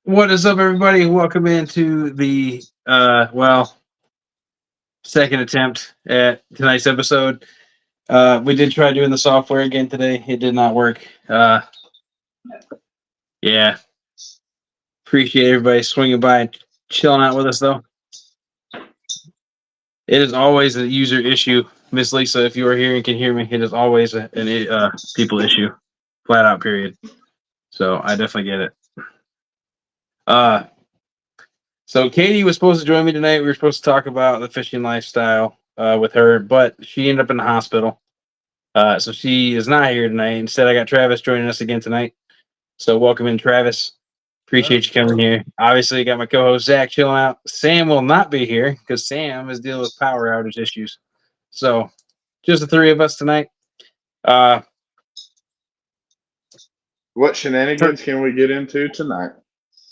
What is up, everybody? Welcome into the second attempt at tonight's episode. We did try doing the software again today. It did not work. Yeah, appreciate everybody swinging by and chilling out with us, though. It is always a user issue, Miss Lisa. If you are here and can hear me, it is always an people issue, flat out. Period. So I definitely get it. Uh, So Katie was supposed to join me tonight. We were supposed to talk about the fishing lifestyle with her, but she ended up in the hospital. So she is not here tonight. Instead, I got Travis joining us again tonight. So welcome in, Travis. Appreciate you coming here. Obviously, got my co-host Zach chilling out. Sam will not be here because Sam is dealing with power outage issues. So just the three of us tonight. Uh, What shenanigans can we get into tonight?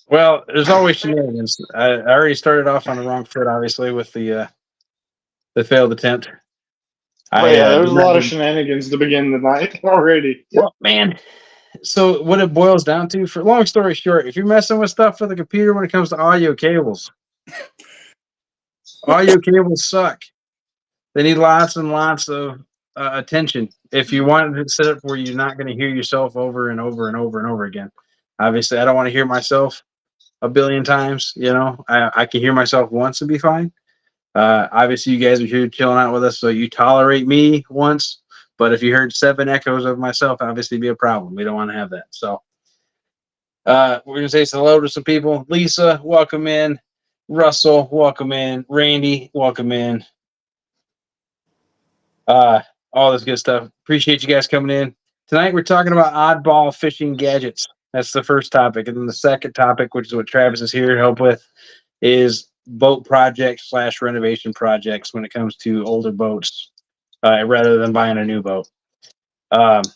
well, there's always shenanigans. I already started off on the wrong foot, obviously, with the failed attempt. But yeah, there was a lot of shenanigans to begin the night already. Well, man, so what it boils down to, for long story short, if you're messing with stuff with the computer when it comes to audio cables suck. They need lots and lots of attention. If you want to set up where you're not going to hear yourself over and over and over and over again. Obviously, I don't want to hear myself a billion times. I can hear myself once and be fine. Obviously, you guys are here chilling out with us, so you tolerate me once. But if you heard 7 echoes of myself, obviously be a problem. We don't want to have that. So we're going to say hello to some people. Lisa, welcome in. Russell, welcome in. Randy, welcome in. All this good stuff. Appreciate you guys coming in. Tonight we're talking about oddball fishing gadgets. That's the first topic. And then the second topic, which is what Travis is here to help with, is boat projects / renovation projects when it comes to older boats rather than buying a new boat. But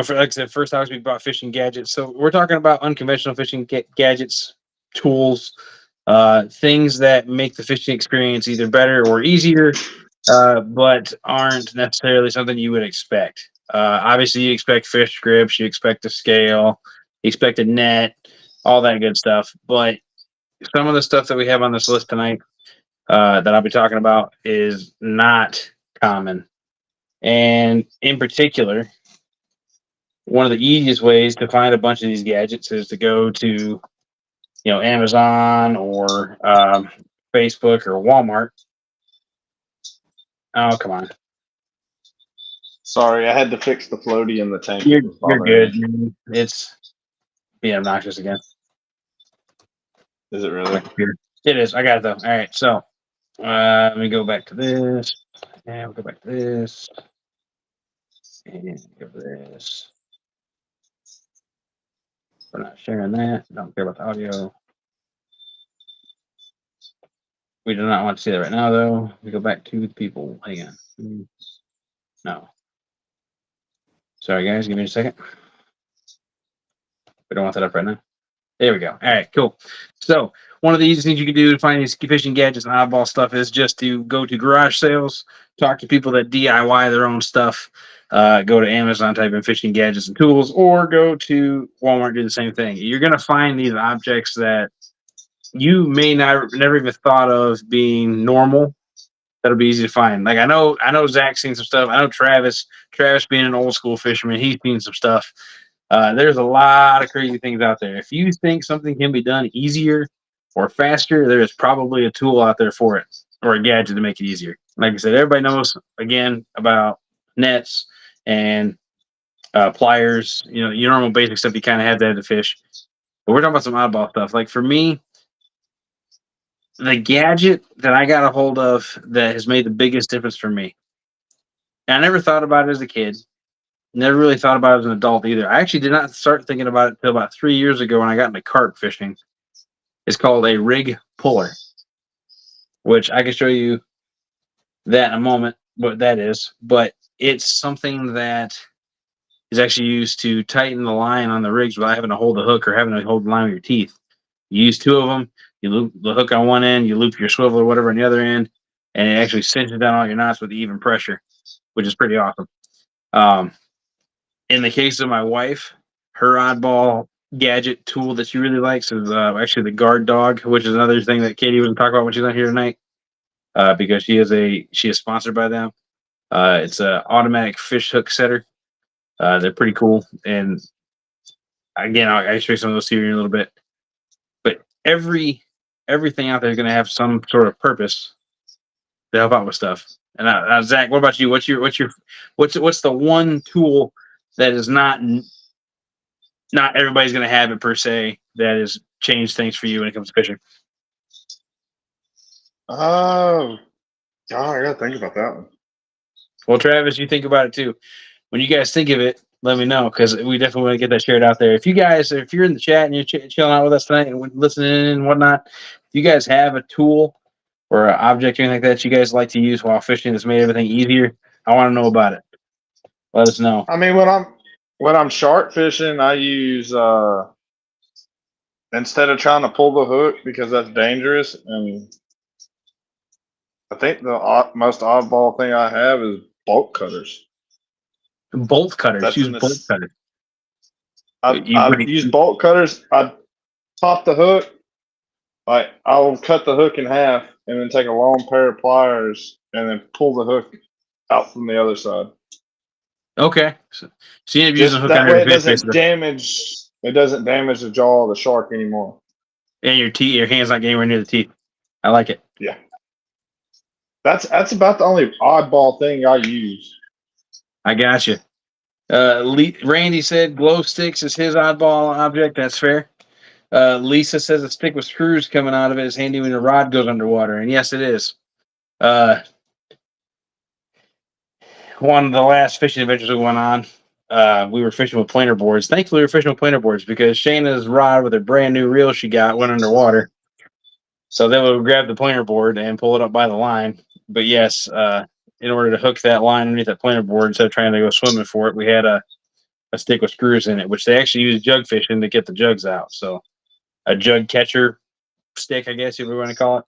for, like I said, first topic we bought fishing gadgets. So we're talking about unconventional fishing gadgets, tools, things that make the fishing experience either better or easier, but aren't necessarily something you would expect. Obviously, you expect fish grips, you expect a scale, you expect a net, all that good stuff. But some of the stuff that we have on this list tonight that I'll be talking about is not common. And in particular, one of the easiest ways to find a bunch of these gadgets is to go to, Amazon or Facebook or Walmart. Oh, come on. Sorry, I had to fix the floaty in the tank. You're good. It's being obnoxious again. Is it really? It is. I got it, though. All right, so let me go back to this. And we'll go back to this. And go to this. We're not sharing that. Don't care about the audio. We do not want to see that right now, though. We go back to the people. Hang on. No. Sorry, guys. Give me a second. We don't want that up right now. There we go. All right, cool. So one of the easiest things you can do to find these fishing gadgets and oddball stuff is just to go to garage sales, talk to people that DIY their own stuff, go to Amazon, type in fishing gadgets and tools, or go to Walmart, do the same thing. You're going to find these objects that you may never even thought of being normal. That'll be easy to find. Like I know Zach's seen some stuff. I know Travis being an old school fisherman, he's seen some stuff. There's a lot of crazy things out there. If you think something can be done easier or faster, there is probably a tool out there for it or a gadget to make it easier. Like I said, everybody knows again about nets and pliers. Your normal basic stuff you kind of have to fish. But we're talking about some oddball stuff. Like for me, the gadget that I got a hold of that has made the biggest difference for me. And I never thought about it as a kid. Never really thought about it as an adult either. I actually did not start thinking about it until about 3 years ago when I got into carp fishing. It's called a rig puller, which I can show you that in a moment, what that is. But it's something that is actually used to tighten the line on the rigs without having to hold the hook or having to hold the line with your teeth. You use 2 of them. You loop the hook on one end, you loop your swivel or whatever on the other end, and it actually cinches down all your knots with even pressure, which is pretty awesome. In the case of my wife, her oddball gadget tool that she really likes is actually the guard dog, which is another thing that Katie was talking about when she's not here tonight. Because she is sponsored by them. It's a automatic fish hook setter. They're pretty cool, and again, I'll show you some of those to you in a little bit. But everything out there is going to have some sort of purpose to help out with stuff. And Zach, what about you? What's the one tool that is not everybody's going to have it per se that has changed things for you when it comes to fishing? Oh, God, I gotta think about that one. Well, Travis, you think about it too. When you guys think of it, let me know because we definitely want to get that shared out there. If you're in the chat and you're chilling out with us tonight and listening and whatnot, if you guys have a tool or an object or anything like that you guys like to use while fishing that's made everything easier, I want to know about it. Let us know. I mean, when I'm shark fishing, I use instead of trying to pull the hook because that's dangerous, and I think the most oddball thing I have is bolt cutters. Bolt cutters. That's Use bolt cutters. I use bolt cutters. I pop the hook. Like I'll cut the hook in half and then take a long pair of pliers and then pull the hook out from the other side. Okay. So you end up using a hook that under way the fish, basically. it doesn't damage the jaw of the shark anymore. And your hand's not getting anywhere near the teeth. I like it. Yeah. That's about the only oddball thing I use. I got you. Randy said glow sticks is his oddball object. That's fair. Lisa says a stick with screws coming out of it is handy when the rod goes underwater, and yes, it is. One of the last fishing adventures we went on, we were fishing with planer boards. Thankfully, we were fishing with planer boards because Shayna's rod with a brand new reel she got went underwater. So then we would grab the planer board and pull it up by the line. But yes, in order to hook that line underneath that planer board instead of trying to go swimming for it, we had a stick with screws in it, which they actually use jug fishing to get the jugs out. So a jug catcher stick, I guess you would want to call it.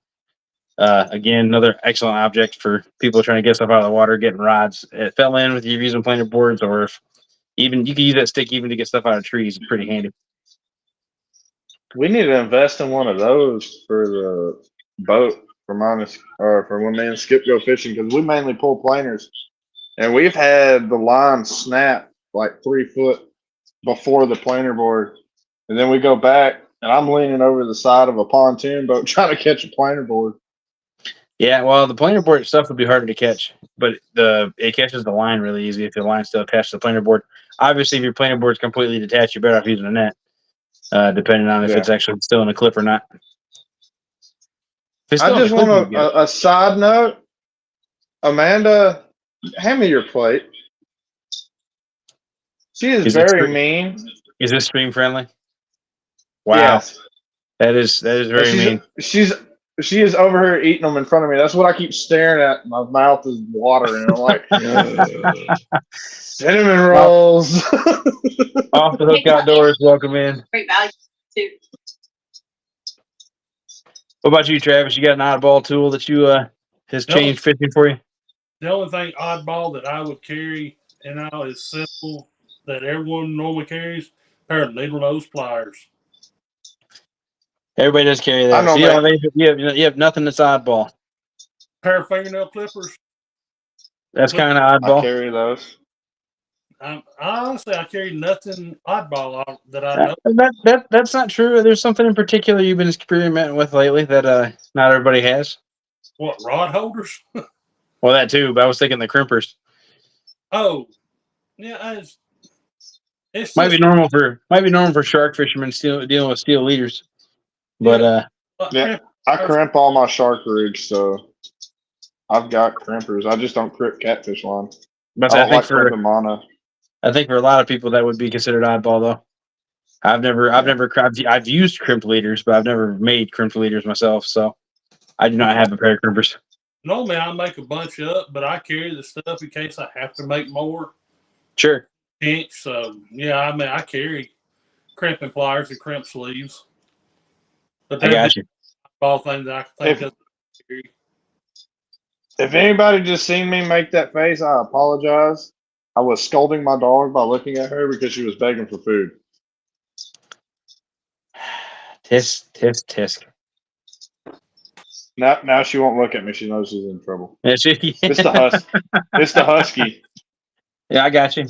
Again, another excellent object for people trying to get stuff out of the water, getting rods. It fell in with you using planer boards, or if even you can use that stick even to get stuff out of trees. It's pretty handy. We need to invest in one of those for the boat for when me and Skip go fishing because we mainly pull planers, and we've had the line snap like 3 foot before the planer board, and then we go back and I'm leaning over the side of a pontoon boat trying to catch a planer board. Yeah, well, the planer board stuff would be harder to catch, but it catches the line really easy if the line's still attached to the planer board. Obviously, if your planer board's completely detached, you're better off using a net, depending on if it's actually still in a clip or not. I just want a side note. Amanda, hand me your plate. She is very mean. Is this stream friendly? Wow. Yes. That is very mean. She is over here eating them in front of me. That's what I keep staring at. My mouth is watering. I'm like, cinnamon rolls. Off the Hook Outdoors. Welcome in. Great value too. What about you, Travis? You got an oddball tool that you has changed fishing for you? The only thing oddball that I would carry is simple that everyone normally carries: a pair of needle nose pliers. Everybody does carry that. So you have nothing that's oddball. Pair of fingernail clippers. That's kind of oddball. I carry those. Honestly, I carry nothing oddball that I know. That's not true. There's something in particular you've been experimenting with lately that not everybody has. What, rod holders? Well, that too, but I was thinking the crimpers. Oh, yeah, it's might be normal for shark fishermen dealing with steel leaders. But I crimp all my shark rigs, so I've got crimpers. I just don't crimp catfish line. But I think for a lot of people that would be considered oddball though. I've used crimp leaders, but I've never made crimp leaders myself, so I do not have a pair of crimpers. Normally I make a bunch up, but I carry the stuff in case I have to make more. Sure. So I carry crimping pliers and crimp sleeves. But I got you. All things that I think if anybody just seen me make that face, I apologize. I was scolding my dog by looking at her because she was begging for food. Tisk. Now she won't look at me. She knows she's in trouble. Yeah, It's the It's the husky. Yeah, I got you.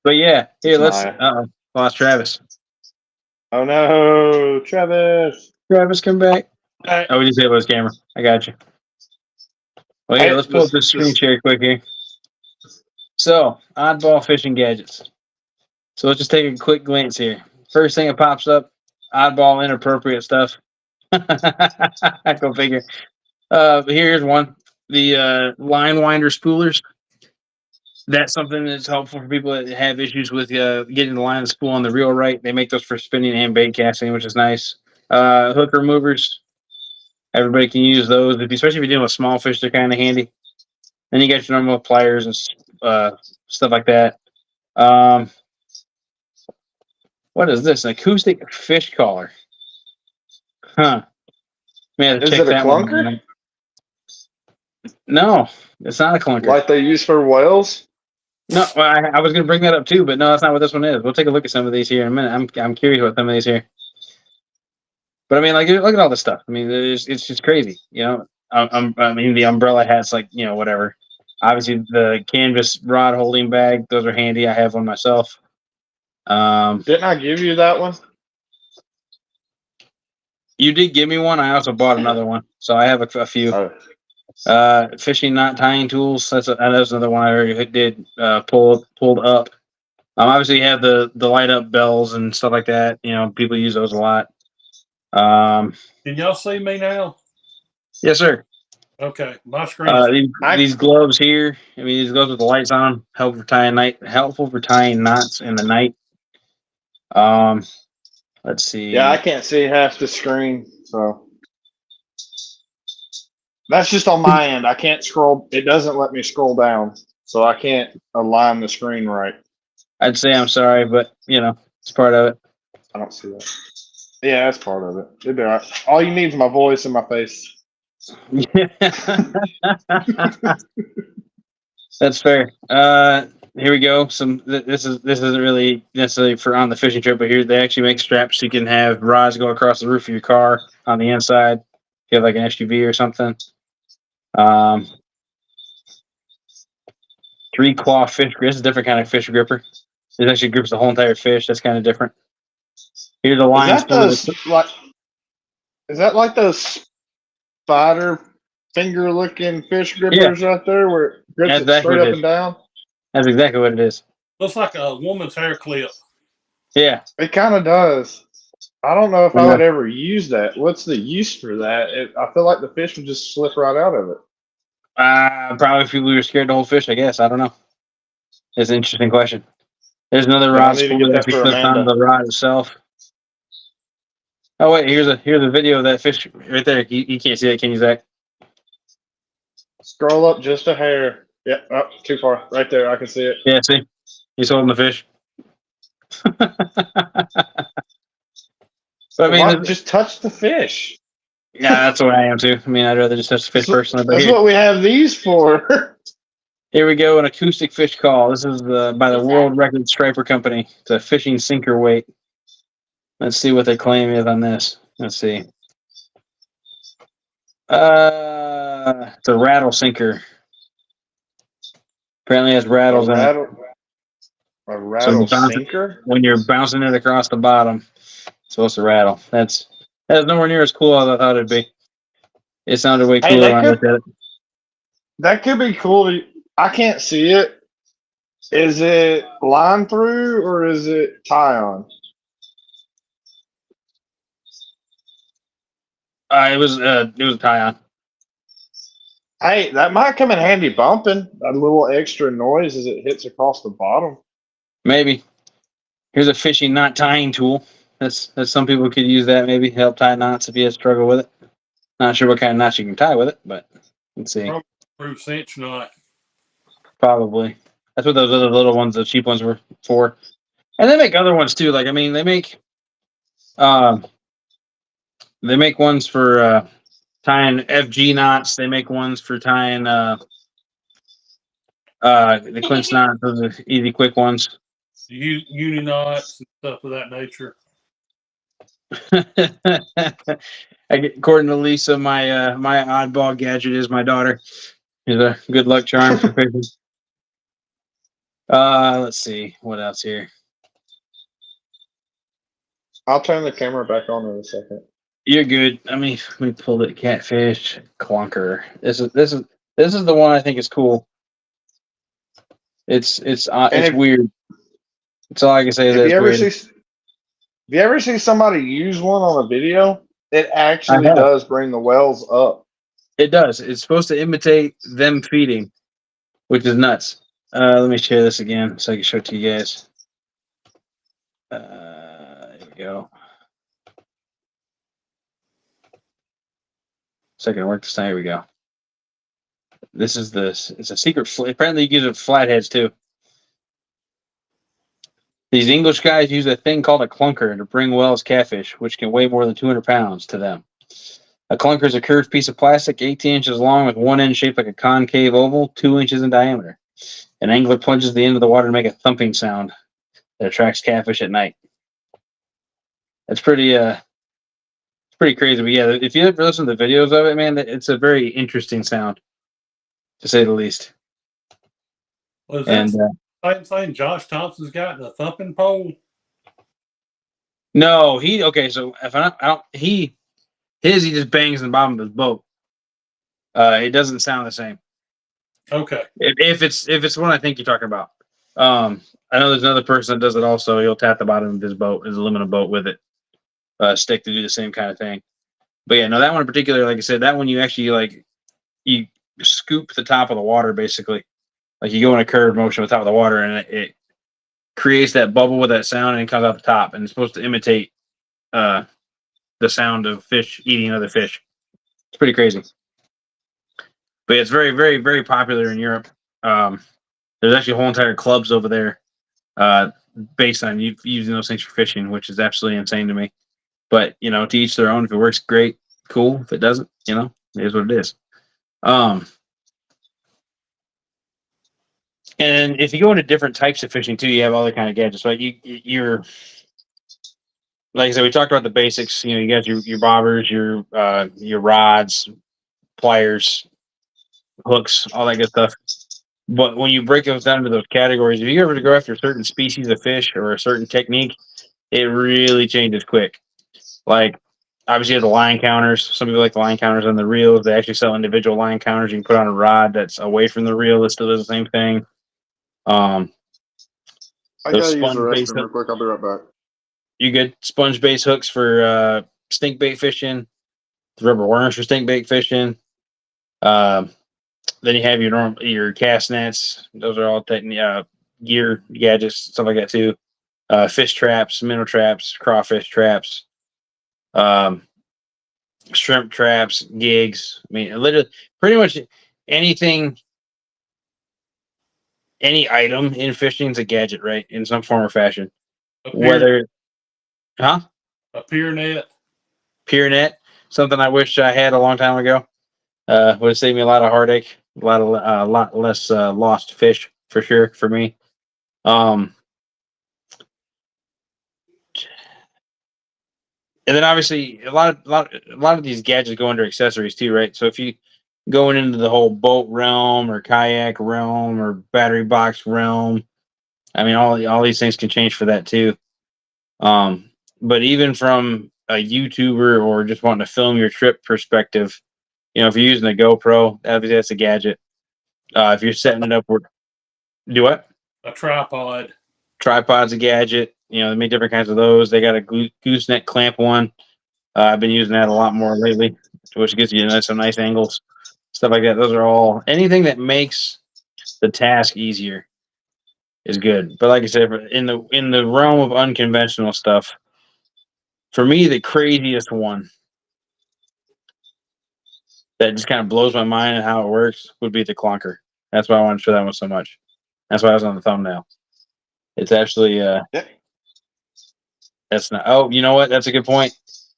But yeah, here, It's let's. Maya. Lost Travis. Oh no, Travis. Travis, come back. All right. Oh, we just hit his camera. I got you. Well, here, Hey, let's pull up this screen share quick here. So, oddball fishing gadgets. So let's just take a quick glance here. First thing that pops up, oddball inappropriate stuff. Go figure. Here's one. The line winder spoolers. That's something that's helpful for people that have issues with getting the line and spool on the reel right. They make those for spinning and bait casting, which is nice. Hook removers. Everybody can use those, especially if you're dealing with small fish. They're kind of handy. Then you got your normal pliers and stuff like that. What is this? An acoustic fish collar. Huh. Man, Is check it a that clunker? one. No, it's not a clunker. Like they use for whales? No, well, I was going to bring that up too, but no, that's not what this one is. We'll take a look at some of these here in a minute. I'm curious about some of these here. But I mean, like, look at all this stuff. I mean, it's just crazy. You know, I mean, the umbrella hats, like, you know, whatever. Obviously, the canvas rod holding bag; those are handy. I have one myself. Didn't I give you that one? You did give me one. I also bought another one, so I have a few. Oh. Fishing knot tying tools. That's another one I already did pulled up. Obviously, you have the light up bells and stuff like that. You know, people use those a lot. Can y'all see me now? Yes, sir. Okay, my screen. These gloves here. I mean, these gloves with the lights on helpful for tying knots in the night. Let's see. Yeah, I can't see half the screen, so that's just on my end. I can't scroll. It doesn't let me scroll down, so I can't align the screen right. I'd say I'm sorry, but you know, it's part of it. I don't see that. Yeah, that's part of it. It'd be all right. All you need is my voice and my face. That's fair. Here we go. This isn't really necessarily for on the fishing trip, but here they actually make straps so you can have rods go across the roof of your car on the inside. If you have like an SUV or something. 3-claw fish grip. This is a different kind of fish gripper. It actually grips the whole entire fish. That's kind of different. Here's a line. Is that like those spider finger looking fish grippers right there where it grips it straight up and down? That's exactly what it is. Looks like a woman's hair clip. Yeah. It kind of does. I don't know if I would ever use that. What's the use for that? I feel like the fish would just slip right out of it. Probably if people were scared to hold fish, I guess. I don't know. It's an interesting question. There's another rod spool that actually clips on the rod itself. Oh wait, here's a video of that fish right there. You can't see that, can you, Zach? Scroll up just a hair. Yeah, oh, too far. Right there, I can see it. Yeah, see? He's holding the fish. But I mean, just touch the fish. Yeah, that's what I am too. I mean, I'd rather just touch the fish personally. But that's what we have these for. Here we go, an acoustic fish call. This is by the World Record Striper Company. It's a fishing sinker weight. Let's see what their claim is on this. Let's see. It's a rattle sinker. Apparently, it has rattles in it. A rattle sinker? When you're bouncing it across the bottom, it's supposed to rattle. That's nowhere near as cool as I thought it'd be. It sounded way cooler when I looked at it. That could be cool. I can't see it. Is it line through or is it tie on? It was a tie on. Hey, that might come in handy bumping. A little extra noise as it hits across the bottom. Maybe. Here's a fishing knot tying tool. That's some people could use that, maybe help tie knots if you struggle with it. Not sure what kind of knots you can tie with it, but let's see. Probably cinch knot. Probably. That's what those other little ones, the cheap ones, were for. And they make other ones too. Like, I mean, they make ones for tying FG knots. They make ones for tying the clinch knots. Those are easy, quick ones. Uni knots and stuff of that nature. According to Lisa, my oddball gadget is my daughter. She's a good luck charm for fishing. Let's see what else here. I'll turn the camera back on in a second. You're good. Let me pull the catfish clunker. This is the one I think is cool. And It's weird. That's all I can say. if That's weird. if you ever see somebody use one on a video, it I actually have. does bring the whales up. It does. It's supposed to imitate them feeding, which is nuts. Let me share this again so I can show it to you guys. There we go. Second work this time. Here we go. This is this. It's a secret. Apparently, you use it flatheads too. These English guys use a thing called a clunker to bring Wells catfish, which can weigh more than 200 pounds to them. A clunker is a curved piece of plastic 18 inches long with one end shaped like a concave oval, 2 inches in diameter. An angler plunges the end of the water to make a thumping sound that attracts catfish at night. It's pretty crazy. But yeah, if you ever listen to the videos of it, man, it's a very interesting sound, to say the least. Was And that same thing Josh Thompson's got in a thumping pole? no, he okay. So if I don't, he just bangs in the bottom of his boat. It doesn't sound the same. Okay. If it's one I think you're talking about. I know there's another person that does it also. He'll tap the bottom of his boat, his aluminum boat, with it, stick to do the same kind of thing. But yeah, no, that one in particular, like I said, that one you actually you scoop the top of the water basically, like you go in a curved motion with the top of the water, and it creates that bubble with that sound, and it comes out the top, and it's supposed to imitate uh, the sound of fish eating other fish. It's pretty crazy. But yeah, it's very, very, very popular in Europe. There's actually whole entire clubs over there uh, based on using those things for fishing, which is absolutely insane to me. But to each their own. If it works, great, cool. If it doesn't, it is what it is. And if you go into different types of fishing too, you have other kind of gadgets. Right? You're like I said, we talked about the basics. You got your bobbers, your rods, pliers, hooks, all that good stuff. But when you break those down into those categories, if you ever go after a certain species of fish or a certain technique, it really changes quick. Like obviously, you have the line counters. Some people like the line counters on the reels. They actually sell individual line counters. You can put on a rod that's away from the reel that still does the same thing. I Those gotta use the sponge based restroom real quick. I'll be right back. you get sponge based hooks for stink bait fishing, rubber worms for stink bait fishing. Then you have your cast nets. Those are all gear gadgets, stuff like that too. Fish traps, minnow traps, crawfish traps, um, shrimp traps, gigs. I mean, literally, pretty much anything, any item in fishing is a gadget, right? In some form or fashion. A pier, Whether, huh? a pier net. Pier net, something I wish I had a long time ago. Would have saved me a lot of heartache, a lot less lost fish for sure for me. Um, and then obviously a lot of these gadgets go under accessories too, right? So if you going into the whole boat realm or kayak realm or battery box realm, I mean all these things can change for that too. But even from a YouTuber or just wanting to film your trip perspective, if you're using a GoPro, obviously that's a gadget. If you're setting it up, do what? A tripod. Tripod's a gadget. They make different kinds of those. They got a gooseneck clamp one. I've been using that a lot more lately, which gives you some nice angles, stuff like that. Those are all anything that makes the task easier is good. But like I said, in the realm of unconventional stuff, for me, the craziest one that just kind of blows my mind and how it works would be the clunker. That's why I wanted to show that one so much. That's why I was on the thumbnail. It's actually that's not. Oh, you know what? That's a good point.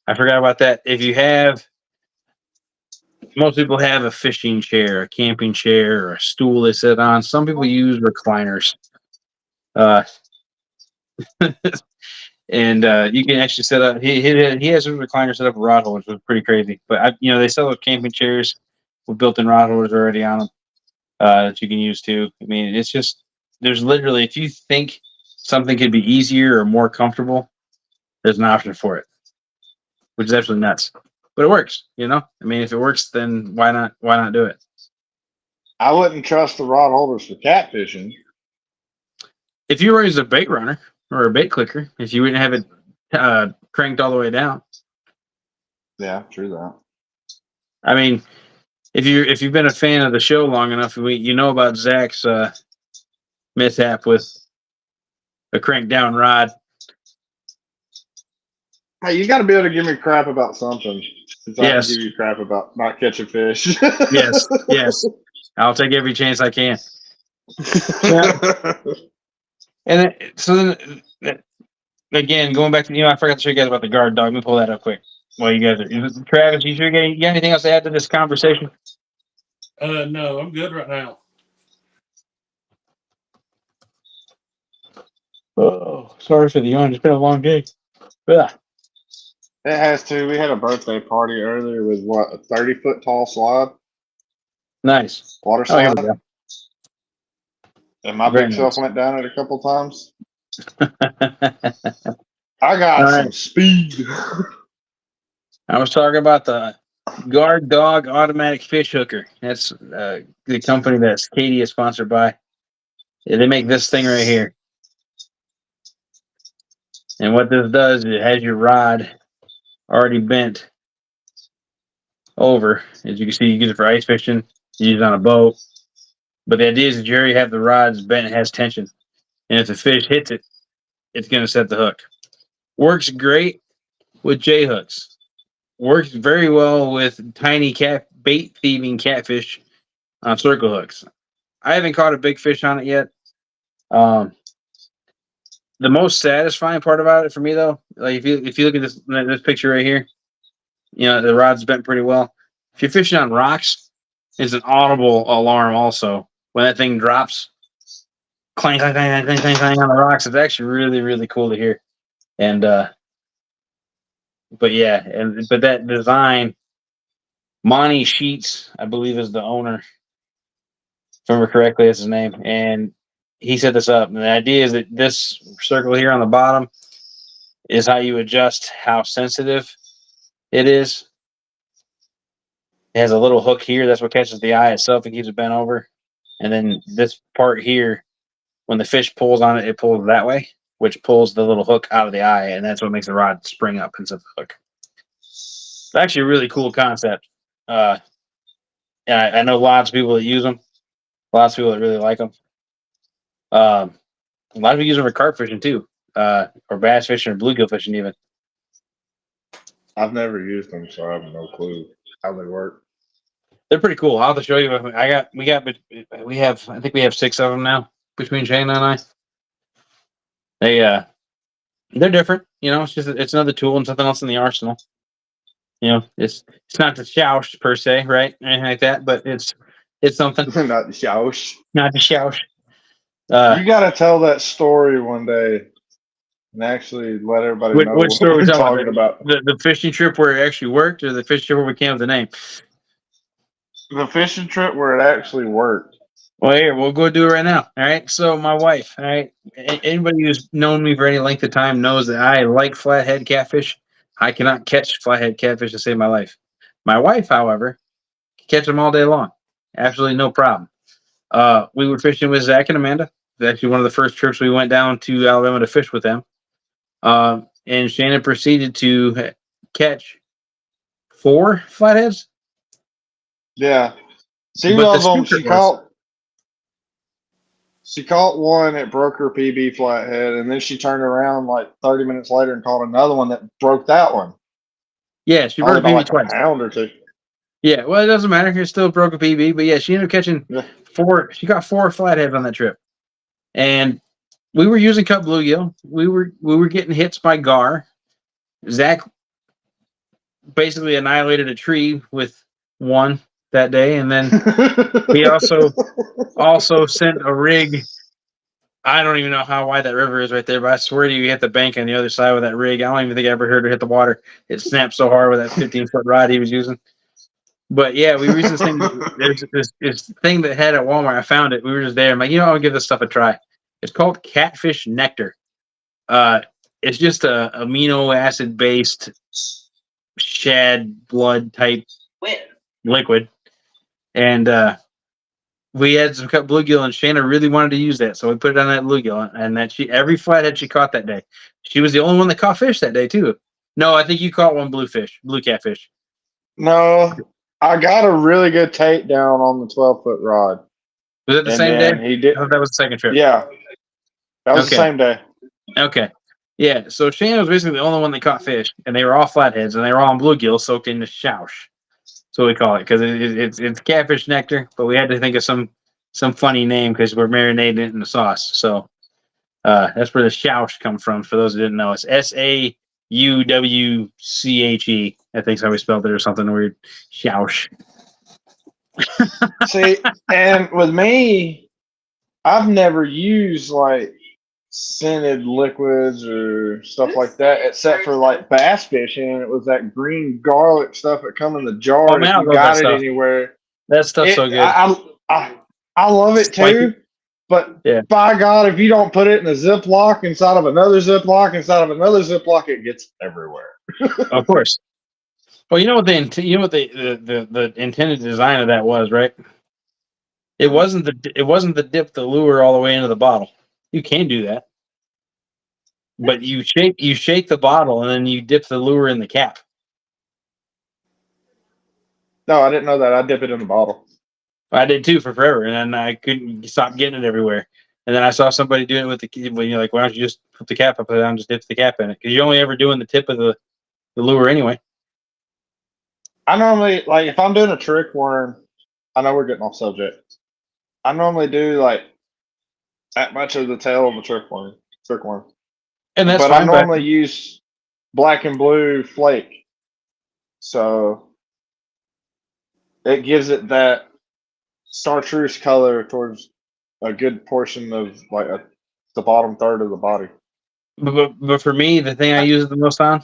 I forgot about that. If you have, most people have a fishing chair, a camping chair, or a stool they sit on. Some people use recliners. Uh, And you can actually set up. He has a recliner set up with rod holders, which is pretty crazy. But they sell those camping chairs with built-in rod holders already on them that you can use too. I mean, it's just there's literally if you think something could be easier or more comfortable, there's an option for it, which is absolutely nuts. But it works. I mean, if it works, then why not? Why not do it? I wouldn't trust the rod holders for catfishing. If you were as a bait runner or a bait clicker, if you wouldn't have it cranked all the way down. Yeah, true that. I mean, if you've been a fan of the show long enough, you know about Zach's mishap with a crank down rod. Hey, you got to be able to give me crap about something. Since I can Yes. give you crap about not catching fish. Yes. I'll take every chance I can. And then again, going back to I forgot to show you guys about the guard dog. Let me pull that up quick. While you guys are Travis, you got anything else to add to this conversation? No, I'm good right now. Oh, sorry for the yawn. It's been a long day. Ugh. It has to. We had a birthday party earlier with a 30-foot tall slide, Nice. water Oh, here slide, we go. and my Very big self nice. went down it a couple times. I got All some right. speed. I was talking about the Guard Dog Automatic Fish Hooker. That's the company that Katie is sponsored by. Yeah, they make this thing right here. And what this does is it has your rod already bent over. As you can see, you use it for ice fishing, you use it on a boat. But the idea is that you already have the rods bent, it has tension. And if the fish hits it, it's going to set the hook. Works great with J hooks. Works very well with tiny bait thieving catfish on circle hooks. I haven't caught a big fish on it yet. The most satisfying part about it for me, though, like if you look at this picture right here, the rod's bent pretty well. If you're fishing on rocks, it's an audible alarm. Also, when that thing drops, clang clang clang clang clang clang on the rocks, it's actually really really cool to hear. And but yeah, but that design, Monty Sheets, I believe, is the owner. If I remember correctly, that's his name, and he set this up. And the idea is that this circle here on the bottom is how you adjust how sensitive it is. It has a little hook here. That's what catches the eye itself and keeps it bent over. And then this part here, when the fish pulls on it, it pulls that way, which pulls the little hook out of the eye, and that's what makes the rod spring up and set the hook. It's actually a really cool concept. And I know lots of people that use them. Lots of people that really like them. A lot of people use them for carp fishing too, or bass fishing or bluegill fishing even. I've never used them, so I have no clue how they work. They're pretty cool. I'll have to show you. We have I think we have 6 of them now between Shane and I. They're different. It's another tool and something else in the arsenal. It's not the shoush per se, right? Anything like that, but it's something. Not the shoush. Not the shoush. You got to tell that story one day and actually let everybody know Which what story we're we talking about. The fishing trip where it actually worked, or the fishing trip where we came up with the name? The fishing trip where it actually worked. Well, here, we'll go do it right now. All right. So my wife, all right, anybody who's known me for any length of time knows that I like flathead catfish. I cannot catch flathead catfish to save my life. My wife, however, can catch them all day long. Absolutely no problem. We were fishing with Zach and Amanda. It was actually one of the first trips we went down to Alabama to fish with them. And Shannon proceeded to catch 4 flatheads. Yeah. Two But of them she caught one, it broke her PB flathead, and then she turned around like 30 minutes later and caught another one that broke that one. Yeah, she Only broke by PB like twice. a pound or 2. Yeah, well, it doesn't matter. It still broke a PB, but yeah, she ended up catching 4. She got 4 flatheads on that trip, and we were using cut bluegill. We were getting hits by gar. Zach basically annihilated a tree with one that day, and then he also sent a rig I don't even know how wide that river is right there, but I swear to you, hit the bank on the other side with that rig. I don't even think I ever heard it hit the water. It snapped so hard with that 15-foot rod he was using. But yeah, we were using this thing. There's this thing that had at Walmart. I found it. We were just there. I'm like, I'll give this stuff a try. It's called catfish nectar. Uh, it's just a amino acid based shad blood type liquid, and we had some cut bluegill, and Shayna really wanted to use that, so we put it on that bluegill, and that every flathead she caught that day. She was the only one that caught fish that day too. No, I think you caught one blue catfish. No, I got a really good take down on the 12-foot rod. Was it the And same day? then he did. I thought that was the second trip. Yeah, that was the Okay. same day. Okay. Yeah, so Shayna was basically the only one that caught fish, and they were all flatheads, and they were all on bluegill soaked in the shoush. That's what we call it, because it's catfish nectar, but we had to think of some funny name because we're marinating it in the sauce. So that's where the shoush comes from. For those who didn't know, it's SAUWCHE. I think is how we spelled it, or something weird. Shoush. See, and with me, I've never used like scented liquids or stuff like that, except for like bass fishing. It was that green garlic stuff that come in the jar. Oh, man, if I you love got that it stuff. anywhere, That stuff's so good. I love it too. But Yeah. by God, if you don't put it in a Ziploc inside of another Ziploc inside of another Ziploc, it gets everywhere. Of course. Well, you know what the intended design of that was, right? It wasn't the dip the lure all the way into the bottle. You can do that, but you shake the bottle and then you dip the lure in the cap. No, I didn't know that. I dip it in the bottle. I did too for forever, and then I couldn't stop getting it everywhere. And then I saw somebody doing it with the when you're like, why don't you just put the cap upside down, just dip the cap in it? Because you're only ever doing the tip of the lure anyway. I normally, like, if I'm doing a trick worm, I know we're getting off subject. I normally do like that much of the tail of a trick worm. And that's But fine. I normally use black and blue flake. So it gives it that chartreuse color towards a good portion of like the bottom third of the body. But for me, the thing I use the most on,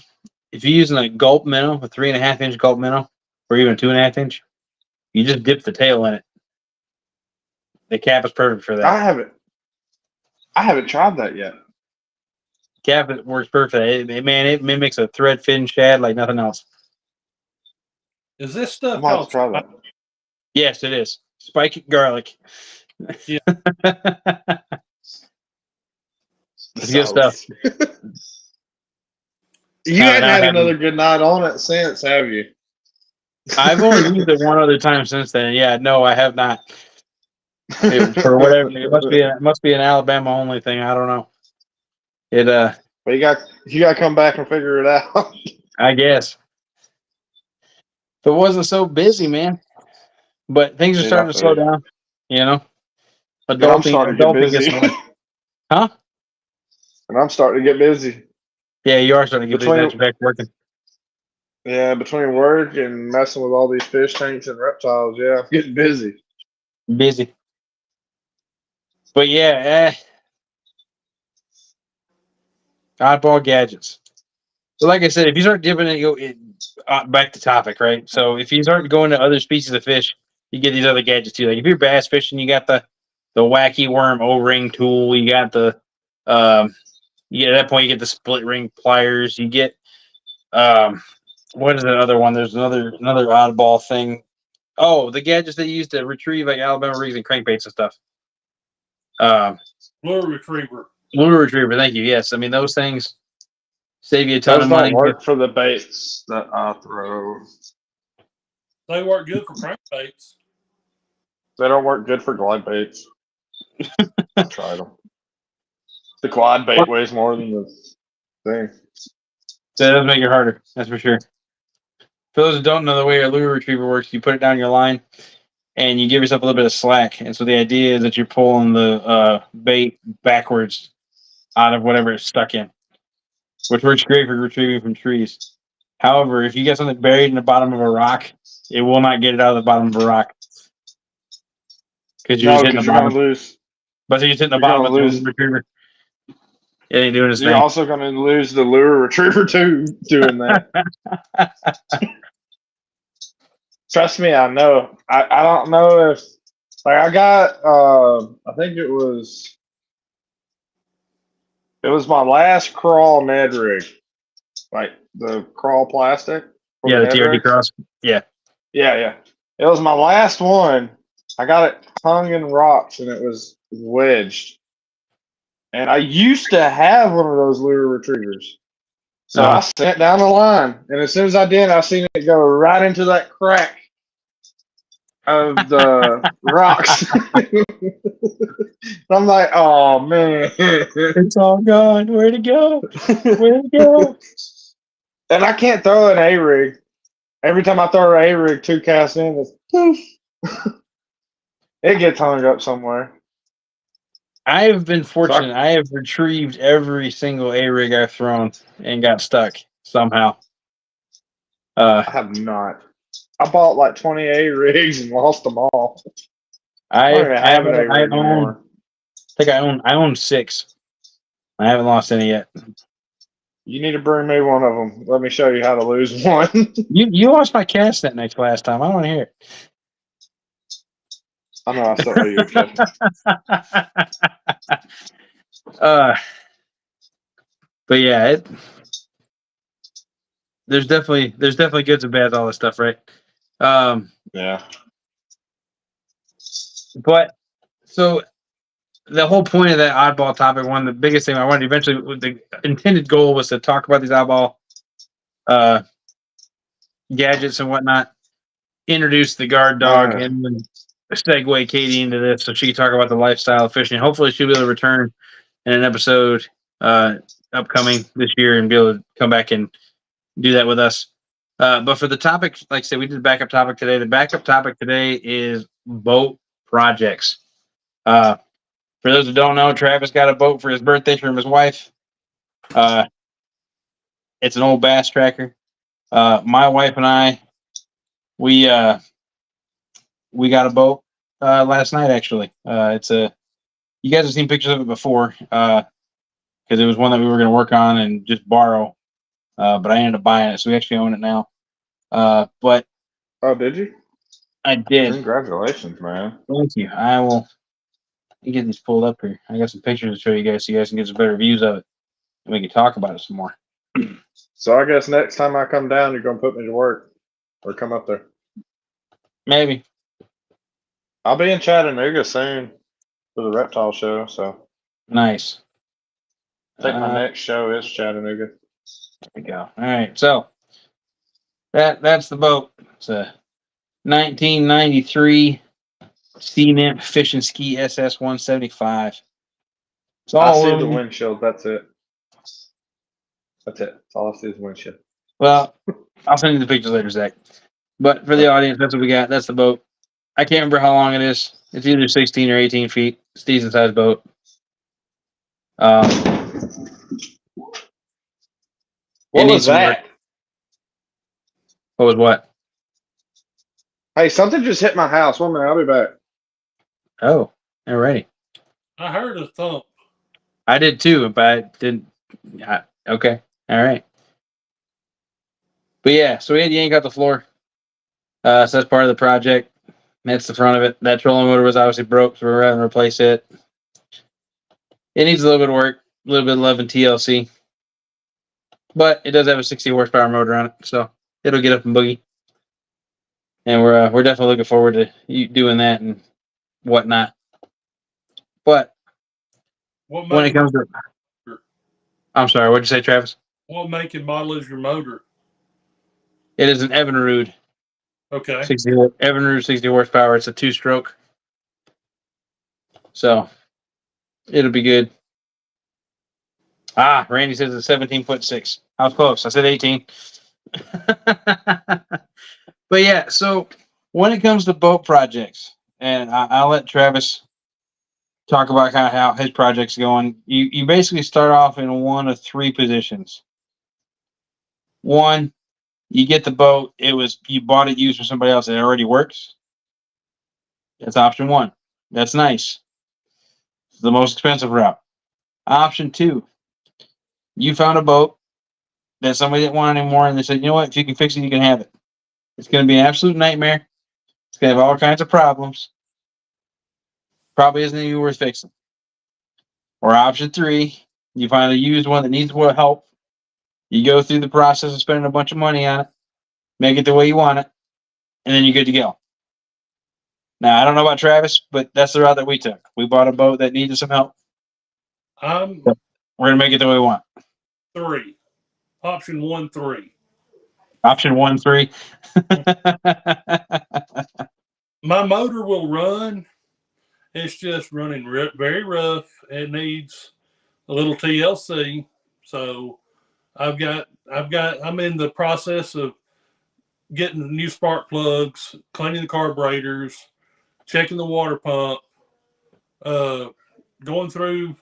if you're using a gulp minnow, a 3.5-inch gulp minnow, or even a 2.5-inch, you just dip the tail in it. The cap is perfect for that. I haven't tried that yet. Cap works perfect. It mimics a thread fin shad like nothing else. Is this stuff I'm gonna have called? to try that. Yes, it is. Spiked garlic. Yeah. It's good stuff. You hadn't had another good night on it since, have you? I've only used it one other time since then. Yeah, no, I have not. For whatever, it must be an Alabama only thing. I don't know. But you got to come back and figure it out. I guess. If it wasn't so busy, man. But things are starting to slow down. You know, I'm starting to get busy. Huh? And I'm starting to get busy. Yeah, you are starting to get busy. Back working. Yeah, between work and messing with all these fish tanks and reptiles, yeah, I'm getting busy. But yeah, oddball gadgets. So, like I said, if you start dipping it, back to topic, right? So, if you start going to other species of fish, you get these other gadgets too. Like if you're bass fishing, you got the wacky worm O-ring tool. You got the at that point you get the split ring pliers. You get what is the other one? There's another oddball thing. Oh, the gadgets they use to retrieve like Alabama rigs and crankbaits and stuff. Lure retriever. Lure retriever. Thank you. Yes, I mean those things save you a ton of money. Those don't work for the baits that I throw. They work good for crankbaits. They don't work good for glide baits. I tried them. The glide bait weighs more than the thing. So that does make it harder. That's for sure. For those who don't know the way a lure retriever works, you put it down your line and you give yourself a little bit of slack. And so the idea is that you're pulling the bait backwards out of whatever it's stuck in, which works great for retrieving from trees. However, if you get something buried in the bottom of a rock, it will not get it out of the bottom of a rock. Because you're hitting the bottom. But you're hitting the You're bottom gonna of the lose. retriever. It ain't doing its You're thing. also gonna lose the lure retriever too doing that. Trust me, I know. I don't know if like I got I think it was my last crawl Ned rig. Like the crawl plastic for Yeah, the the Ned TRD rigs. cross. Yeah. Yeah. It was my last one. I got it hung in rocks and it was wedged. And I used to have one of those lure retrievers. So I sent down the line. And as soon as I did, I seen it go right into that crack of the rocks. I'm like, oh man. It's all gone. Where'd it go? Where'd it go? And I can't throw an A rig. Every time I throw an A rig 2 casts in, it's poof. It gets hung up somewhere. I have been fortunate. I have retrieved every single A rig I've thrown and got stuck somehow. I have not. I bought like 20 A rigs and lost them all. I don't even have an A rig anymore. I think I own 6. I haven't lost any yet. You need to bring me one of them. Let me show you how to lose one. You watched my cast that next last time. I don't want to hear it. I know I still owe you a catch. But yeah, there's definitely goods and bads, all this stuff, right? Yeah. But so the whole point of that oddball topic, one of the biggest thing I wanted eventually, the intended goal was to talk about these oddball gadgets and whatnot, introduce the guard dog, and then segue Katie into this so she can talk about the lifestyle of fishing. Hopefully she'll be able to return in an episode upcoming this year and be able to come back and do that with us. But for the topic, like I said, we did the backup topic today. The backup topic today is boat projects. For those who don't know, Travis got a boat for his birthday from his wife. It's an old bass tracker. My wife and I, we got a boat last night. Actually, it's a. You guys have seen pictures of it before because it was one that we were going to work on and just borrow. But I ended up buying it, so we actually own it now. But Oh, did you? I did. Congratulations, man. Thank you. I will get these pulled up here. I got some pictures to show you guys so you guys can get some better views of it. And we can talk about it some more. So I guess next time I come down, you're gonna put me to work, or come up there. Maybe. I'll be in Chattanooga soon for the reptile show. So Nice. I think my next show is Chattanooga. There we go. All right. So that's the boat. It's a 1993 Sea Nymph Fish and Ski SS 175. It's all I see the aluminum. windshield. That's it. That's all I see is windshield. Well, I'll send you the pictures later, Zach. But for the audience, that's what we got. That's the boat. I can't remember how long it is. It's either 16 or 18 feet. It's a decent sized boat. What was that? What was what? Hey, something just hit my house. 1 minute, I'll be back. Oh, alrighty. I heard a thump. I did too, but I didn't. Okay, all right. But yeah, so we had to yank out the floor. So that's part of the project. That's the front of it. That trolling motor was obviously broke, so we're having to replace it. It needs a little bit of work, a little bit of love and TLC. But it does have a 60 horsepower motor on it, so it'll get up and boogie. And we're definitely looking forward to you doing that and whatnot. But when it comes to, I'm sorry, what'd you say, Travis? What make and model is your motor? It is an Evinrude. Okay. Evinrude 60 horsepower. It's a 2-stroke. So it'll be good. Randy says it's 17.6. I was close. I said 18. But yeah, so when it comes to boat projects, and I'll let Travis talk about kind of how his project's going. You basically start off in one of 3 positions. One, you get the boat. You bought it used for somebody else. It already works. That's option 1. That's nice. It's the most expensive route. Option 2, you found a boat that somebody didn't want anymore, and they said, you know what, if you can fix it, you can have it. It's going to be an absolute nightmare. It's going to have all kinds of problems. Probably isn't even worth fixing. Or option 3, you find a used one that needs more help. You go through the process of spending a bunch of money on it, make it the way you want it, and then you're good to go. Now, I don't know about Travis, but that's the route that we took. We bought a boat that needed some help. I'm We're going to make it the way we want. 3. Option 1, 3. Option 1, 3. My motor will run. It's just running very rough. It needs a little TLC. So I'm in the process of getting the new spark plugs, cleaning the carburetors, checking the water pump, going through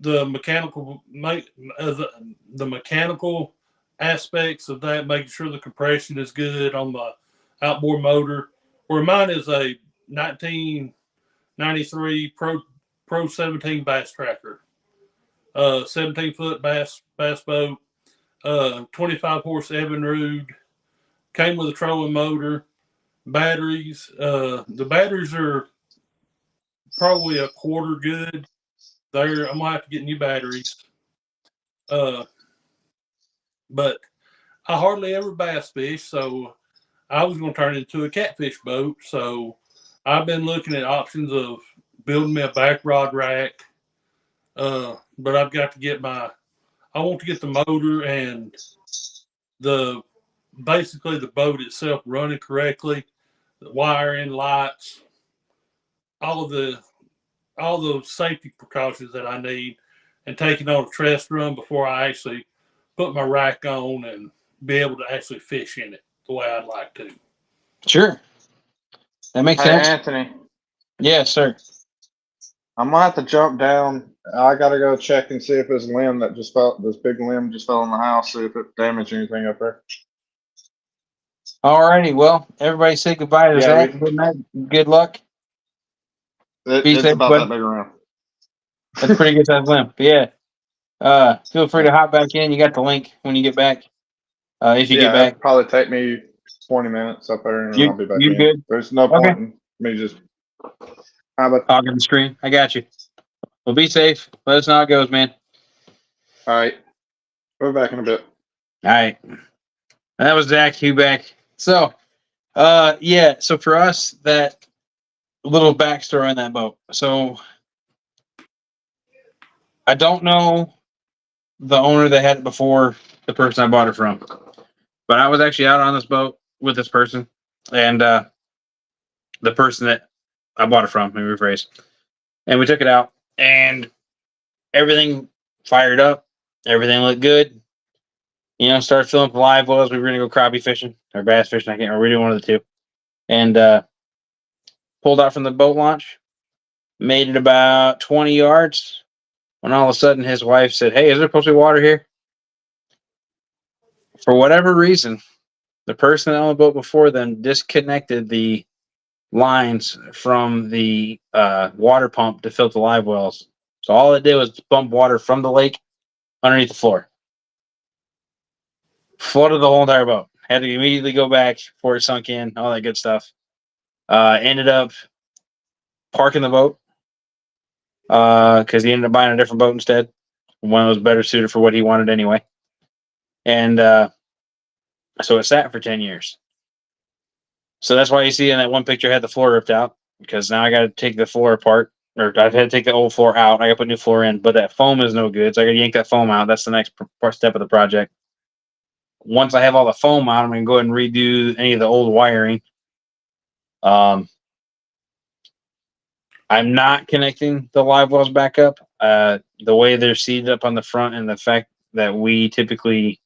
the mechanical the mechanical aspects of that, making sure the compression is good on the outboard motor. Where mine is a 1993 Pro 17 bass tracker, 17-foot bass boat, 25 horse Evinrude, came with a trolling motor, batteries. The batteries are probably a quarter good. I'm gonna have to get new batteries. But I hardly ever bass fish, so I was gonna turn it into a catfish boat. So I've been looking at options of building me a back rod rack. But I've got to get I want to get the motor and the basically the boat itself running correctly, the wiring, lights, all of the all the safety precautions that I need, and taking on a test run before I actually put my rack on and be able to actually fish in it the way I'd like to. Sure. That makes Hey, sense. Anthony, Yes, sir. I'm gonna have to jump down. I gotta go check and see if this limb that just fell, this big limb just fell in the house, see if it damaged anything up there. Alrighty. Well, everybody say goodbye to Yeah, Zach. Good night. Good luck. Be it's safe, about buddy. that big around. That's a pretty good size limp. But yeah. Feel free to hop back in. You got the link when you get back. If you get Yeah, back. it'll probably take me 20 minutes up there, and then I'll be back You in. good? There's no Okay. point in me just. How about? Talking the screen. I got you. Well, be safe. Let us know how it goes, man. All right, we're back in a bit. All right. That was Zach Huback. So, yeah. So for us, that little backstory on that boat. So I don't know the owner that had it before the person I bought it from, but I was actually out on this boat with this person, and the person that I bought it from. Let me rephrase. And we took it out, and everything fired up. Everything looked good. You know, started filling up the live wells. We were gonna go crappie fishing or bass fishing. I can't remember. We did one of the two, and pulled out from the boat launch. Made it about 20 yards when all of a sudden his wife said, "Hey, is there supposed to be water here?" For whatever reason, the person on the boat before them disconnected the lines from the water pump to filter live wells. So all it did was pump water from the lake underneath the floor. Flooded the whole entire boat. Had to immediately go back before it sunk in, all that good stuff. Ended up parking the boat because he ended up buying a different boat instead. One that was better suited for what he wanted anyway. And so it sat for 10 years. So that's why you see in that one picture I had the floor ripped out, because now I got to take the floor apart, or I've had to take the old floor out. I got to put new floor in, but that foam is no good. So I got to yank that foam out. That's the next step of the project. Once I have all the foam out, I'm going to go ahead and redo any of the old wiring. I'm not connecting the live wells back up. The way they're seated up on the front, and the fact that we typically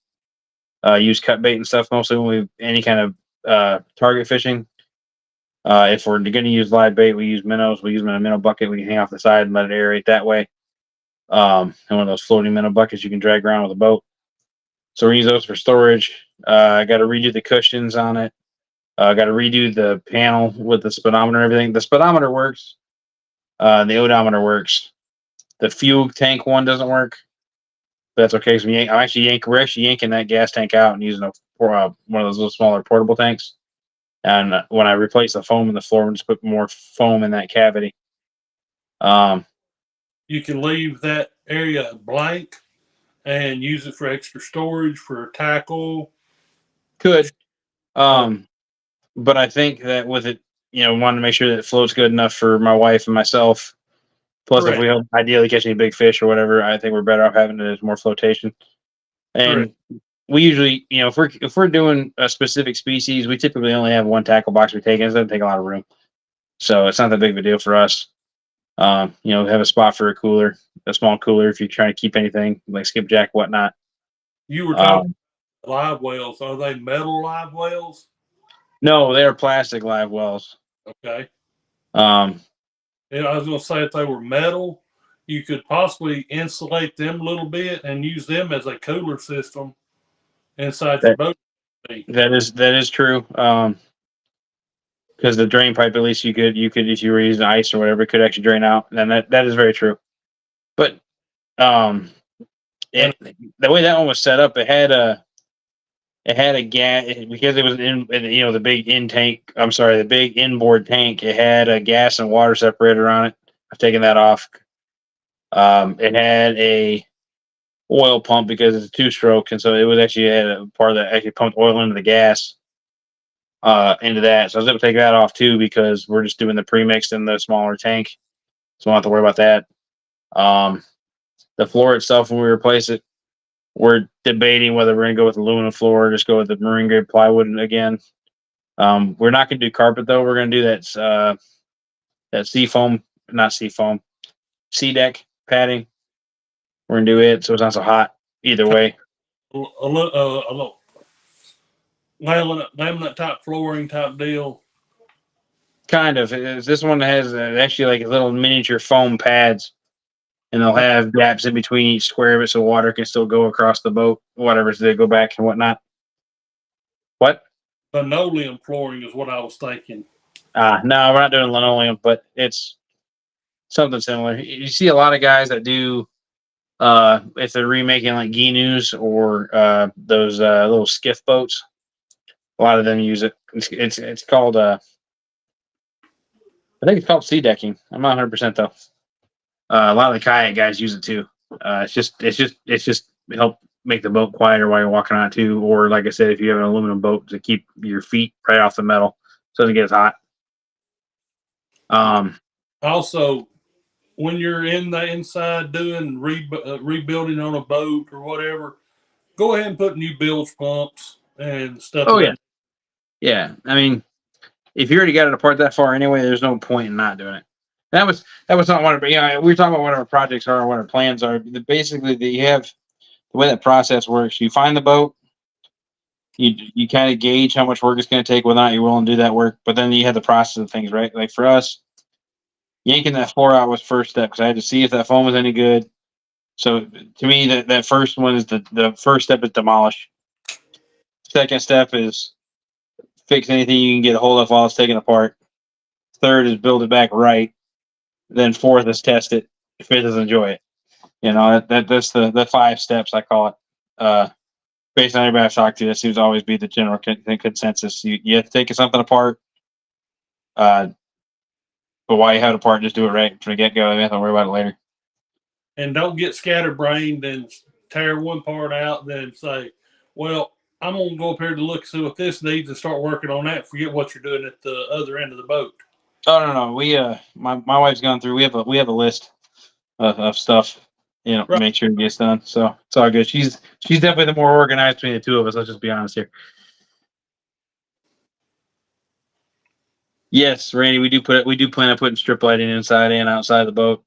use cut bait and stuff mostly when we any kind of target fishing. If we're going to use live bait, we use minnows. We use them in a minnow bucket. We can hang off the side and let it aerate that way. And one of those floating minnow buckets you can drag around with a boat. So we use those for storage. I got to redo the cushions on it. I got to redo the panel with the speedometer and everything. The speedometer works. The odometer works. The fuel tank one doesn't work. But that's okay. So we're actually yanking that gas tank out and using one of those little smaller portable tanks. And when I replace the foam in the floor, we'll just put more foam in that cavity. Um, You can leave that area blank and use it for extra storage for tackle. could. But I think that with it, wanting to make sure that it floats good enough for my wife and myself. Plus, if Correct. we ideally catch any big fish or whatever, I think we're better off having it as more flotation. Correct. And we usually, if we're doing a specific species, we typically only have one tackle box we take in. It doesn't take a lot of room, so it's not that big of a deal for us. Have a spot for a small cooler if you're trying to keep anything like skipjack, whatnot. You were talking Um, live wells. Are they metal live wells? no, they are plastic live wells. Okay. Um, And I was going to say if they were metal, you could possibly insulate them a little bit and use them as a cooler system inside your that boat. that is true. Because the drain pipe, at least you could if you were using ice or whatever, it could actually drain out. And that is very true. But um, And the way that one was set up, it had a gas because it was in the big in tank. I'm sorry, the big inboard tank. It had a gas and water separator on it. I've taken that off. It had a oil pump because it's a two-stroke, and so it was actually had a part that actually pumped oil into the gas into that. So I was able to take that off too because we're just doing the premix in the smaller tank, so I don't have to worry about that. Um, the floor itself, when we replace it, we're debating whether we're going to go with aluminum floor or just go with the marine grade plywood again. We're not going to do carpet though. We're going to do that sea foam, not sea foam, sea deck padding. We're going to do it so it's not so hot either way. a little laminate type flooring type deal. Kind of. This one has actually like little miniature foam pads, and they'll have gaps in between each square of it so water can still go across the boat, whatever, so they go back and whatnot. What? Linoleum flooring is what I was thinking. No, we're not doing linoleum, but it's something similar. You see a lot of guys that do if they're remaking like Ginus or those little skiff boats. A lot of them use it. It's called I think it's called sea decking. I'm not 100% though. A lot of the kayak guys use it too. It's just help make the boat quieter while you're walking on it too. Or like I said, if you have an aluminum boat to keep your feet right off the metal so it doesn't get as hot. Um, Also, when you're in the inside doing rebuilding on a boat or whatever, go ahead and put new bilge pumps and stuff oh of yeah, that. yeah. I mean, if you already got it apart that far anyway, there's no point in not doing it. That was not one of, we were talking about what our projects are, what our plans are. Basically, you have the way that process works. You find the boat, you kind of gauge how much work it's going to take, whether or not you're willing to do that work. But then you have the process of things, right? Like for us, yanking that floor out was first step because I had to see if that foam was any good. So to me, that first one is the first step is demolish. Second step is fix anything you can get a hold of while it's taken apart. Third is build it back right. Then fourth is test it. Fifth is enjoy it. That's the 5 steps I call it. Based on everybody I've talked to, that seems to always be the general consensus. You have to take something apart, but while you have it apart, just do it right from the get go. You don't have to worry about it later. And don't get scatterbrained and tear one part out, then say, well, I'm going to go up here to look, see what this needs, and start working on that. Forget what you're doing at the other end of the boat. Oh no, we my wife's gone through. We have a list of stuff. Right. Make sure it gets done. So it's all good. She's definitely the more organized between the two of us. Let's just be honest here. Yes, Randy, we do plan on putting strip lighting inside and outside the boat.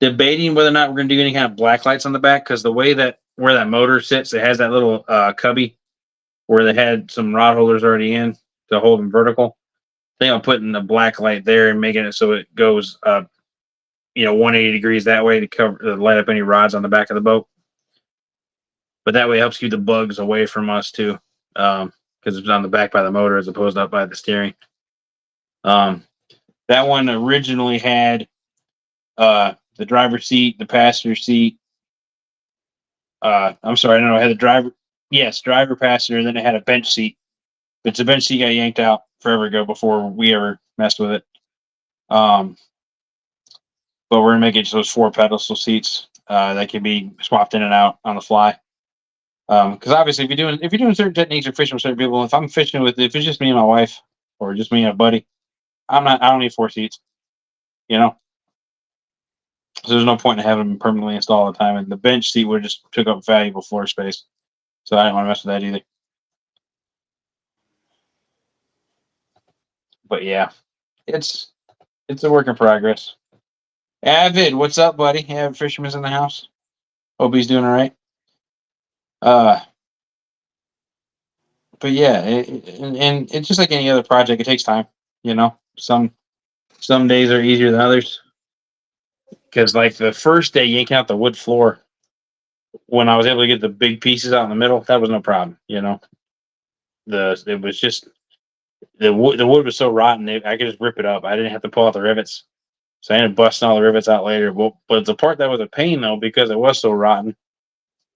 Debating whether or not we're going to do any kind of black lights on the back because the way that where that motor sits, it has that little cubby where they had some rod holders already in to hold them vertical. I think I'm putting the black light there and making it so it goes 180 degrees that way to light up any rods on the back of the boat. But that way it helps keep the bugs away from us too, because it's on the back by the motor as opposed to up by the steering. Um, That one originally had the driver's seat, the passenger seat. I'm sorry, no, it had the driver. Yes, driver, passenger. Then it had a bench seat. But the bench seat got yanked out forever ago before we ever messed with it. But we're gonna make it so it's 4 pedestal seats that can be swapped in and out on the fly. Because obviously, if you're doing certain techniques or fishing with certain people, if I'm fishing with if it's just me and my wife or just me and a buddy, I don't need 4 seats. You know, so there's no point in having them permanently installed all the time. And the bench seat would just took up valuable floor space, so I didn't want to mess with that either. But yeah, it's a work in progress. Avid, what's up, buddy? Avid Fisherman's in the house. Hope he's doing all right. Uh, but yeah, and it's just like any other project. It takes time. You know, some days are easier than others. Because like the first day yanking out the wood floor, when I was able to get the big pieces out in the middle, that was no problem. You know, it was just the wood was so rotten, I could just rip it up. I didn't have to pull out the rivets, so I ended up busting all the rivets out later. But the part that was a pain though, because it was so rotten,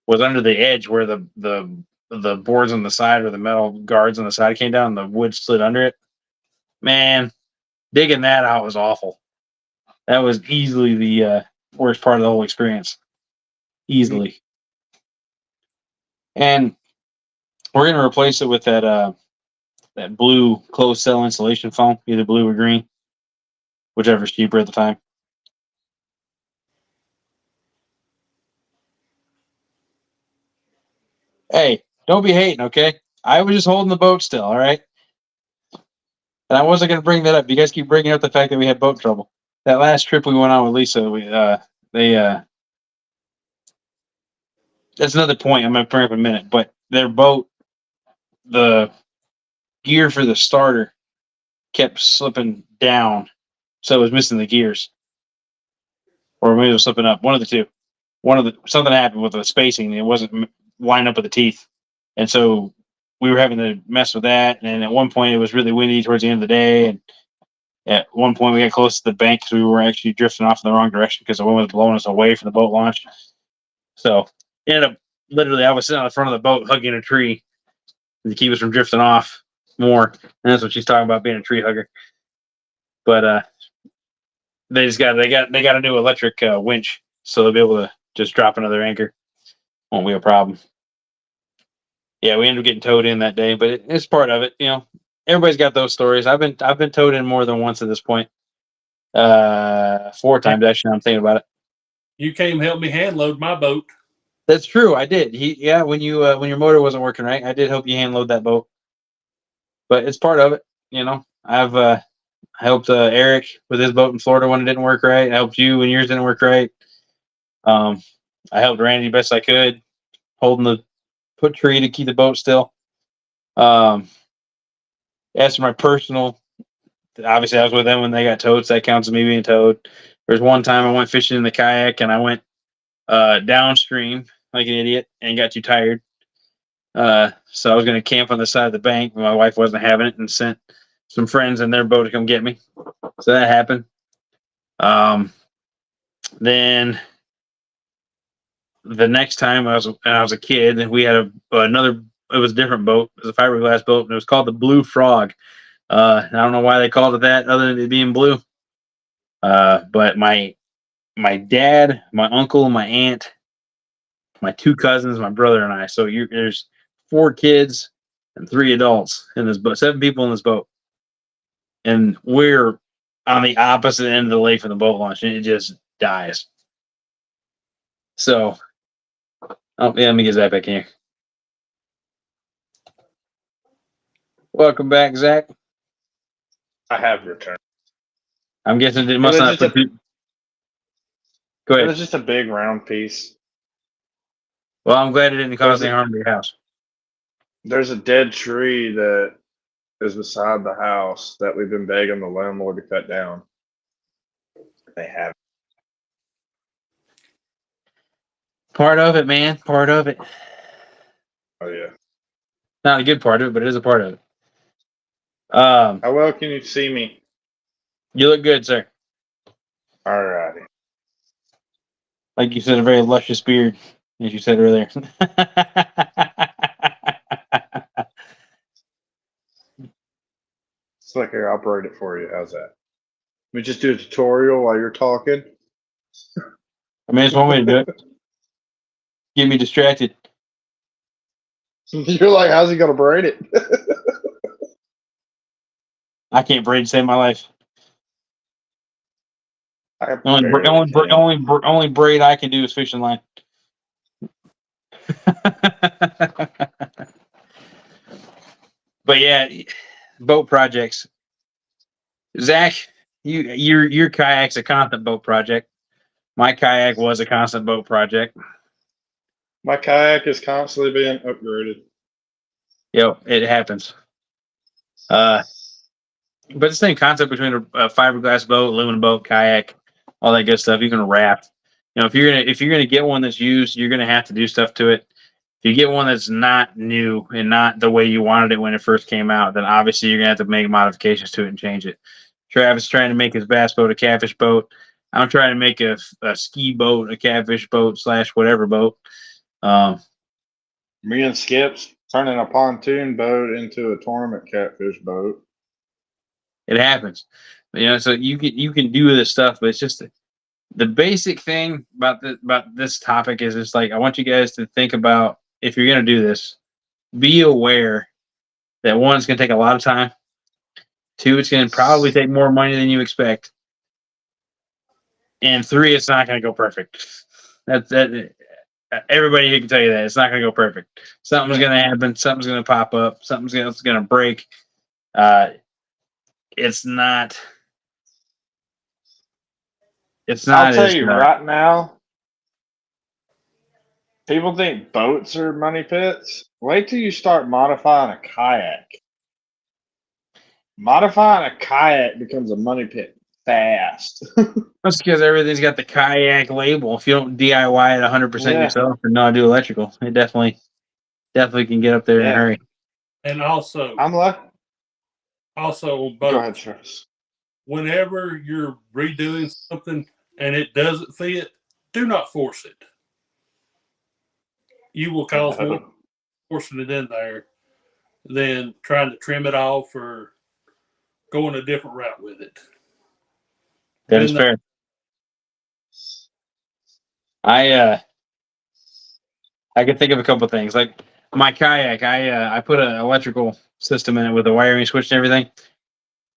was under the edge where the boards on the side or the metal guards on the side came down, and the wood slid under it. Man, digging that out was awful. That was easily the worst part of the whole experience. Easily. And we're gonna replace it with that blue closed cell insulation foam, either blue or green, whichever's cheaper at the time. Hey, don't be hating, okay? I was just holding the boat still, all right? And I wasn't gonna bring that up. You guys keep bringing up the fact that we had boat trouble. That last trip we went on with Lisa, they that's another point I'm gonna bring up in a minute. But their boat, the gear for the starter kept slipping down, so it was missing the gears, or maybe it was slipping up. One of the two. Something happened with the spacing. It wasn't lining up with the teeth, and so we were having to mess with that. And at one point, it was really windy towards the end of the day, and at one point, we got close to the bank because we were actually drifting off in the wrong direction because the wind was blowing us away from the boat launch. So it ended up literally, I was sitting on the front of the boat hugging a tree to keep us from drifting off more. And that's what she's talking about, being a tree hugger. But they got a new electric winch, so they'll be able to just drop another anchor. Won't be a problem. Yeah, we ended up getting towed in that day, but it's part of it. You know, everybody's got those stories. I've been towed in more than once at this point. 4 times actually. I'm thinking about it. You came help me hand load my boat. That's true. I did. When when your motor wasn't working right, I did help you hand load that boat. But it's part of it. You know, I've helped Eric with his boat in Florida when it didn't work right. I helped you when yours didn't work right. I helped Randy best I could, holding the put tree to keep the boat still. As for my personal, obviously I was with them when they got towed, so that counts as me being towed. There's one time I went fishing in the kayak and I went downstream like an idiot and got too tired. So I was going to camp on the side of the bank, but my wife wasn't having it and sent some friends in their boat to come get me. So that happened. Then the next time I was a kid, and we had another. It was a different boat. It was a fiberglass boat, and it was called the Blue Frog. I don't know why they called it that, other than it being blue. But my dad, my uncle, my aunt, my 2 cousins, my brother, and I. So there's 4 kids and 3 adults in this boat. 7 people in this boat, and we're on the opposite end of the lake from the boat launch, and it just dies. So, oh yeah, let me get Zach back in here. Welcome back, Zach. I have returned. I'm guessing it must not. Go It ahead. was just a big round piece. Well, I'm glad it didn't cause any harm to your house. There's a dead tree that is beside the house that we've been begging the landlord to cut down. They haven't. Part of it, man. Part of it. Oh yeah. Not a good part of it, but it is a part of it. How well can you see me? You look good, sir. All righty. Like you said, a very luscious beard, as you said earlier. It's like I operate it for you. How's that? Let me just do a tutorial while you're talking. I mean, it's one way to do it. Get me distracted. You're like, how's he gonna braid it? I can't braid to save my life. I Only, barely can. only braid I can do is fishing line. But yeah, boat projects. Zach, your kayak's a constant boat project. My kayak was a constant boat project. My kayak is constantly being upgraded. It happens. But the same concept between a fiberglass boat, aluminum boat, kayak, all that good stuff. Even a raft. If you're gonna get one that's used, you're gonna have to do stuff to it. If you get one that's not new and not the way you wanted it when it first came out, then obviously you're gonna have to make modifications to it and change it. Travis trying to make his bass boat a catfish boat. I'm trying to make a ski boat, a catfish boat / whatever boat. Me and Skip's turning a pontoon boat into a tournament catfish boat. It happens. So you can do this stuff, but it's just the basic thing about this topic is just like I want you guys to think about if you're gonna do this, be aware that one, it's gonna take a lot of time. Two, it's gonna probably take more money than you expect. And three, it's not gonna go perfect. That everybody here can tell you that it's not gonna go perfect. Something's gonna happen. Something's gonna pop up. Something's gonna break. It's not. It's not. I'll tell you right now, people think boats are money pits. Wait till you start modifying a kayak. Modifying a kayak becomes a money pit fast. That's because everything's got the kayak label. If you don't DIY it 100% Yeah. yourself or not do electrical, it definitely can get up there in a hurry. And also, I'm lucky. Also, on Go ahead, boats, Travis. whenever you're redoing something and it doesn't fit, do not force it. You will cause more forcing it in there than trying to trim it off or going a different route with it. That is fair. I can think of a couple of things. Like my kayak, I put an electrical system in it with a wiring switch and everything.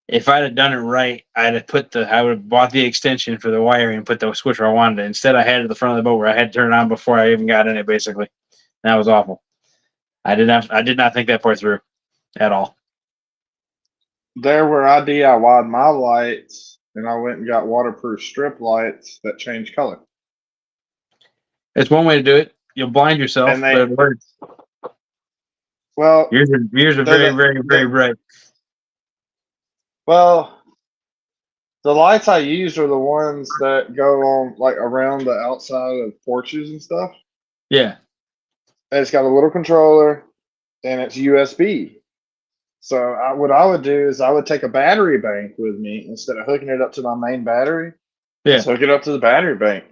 If I'd have done it right, I would have bought the extension for the wiring and put the switch where I wanted it. Instead, I had it at the front of the boat where I had to turn it on before I even got in it. Basically, that was awful. I did not think that part through at all. There where I DIY'd my lights, and I went and got waterproof strip lights that change color. It's one way to do it. You'll blind yourself, but it works. Well, yours are very, very, very bright. Well, the lights I used are the ones that go on like around the outside of porches and stuff. Yeah. And it's got a little controller, and it's USB. So what I would do is I would take a battery bank with me instead of hooking it up to my main battery. Yeah. Just hook it up to the battery bank.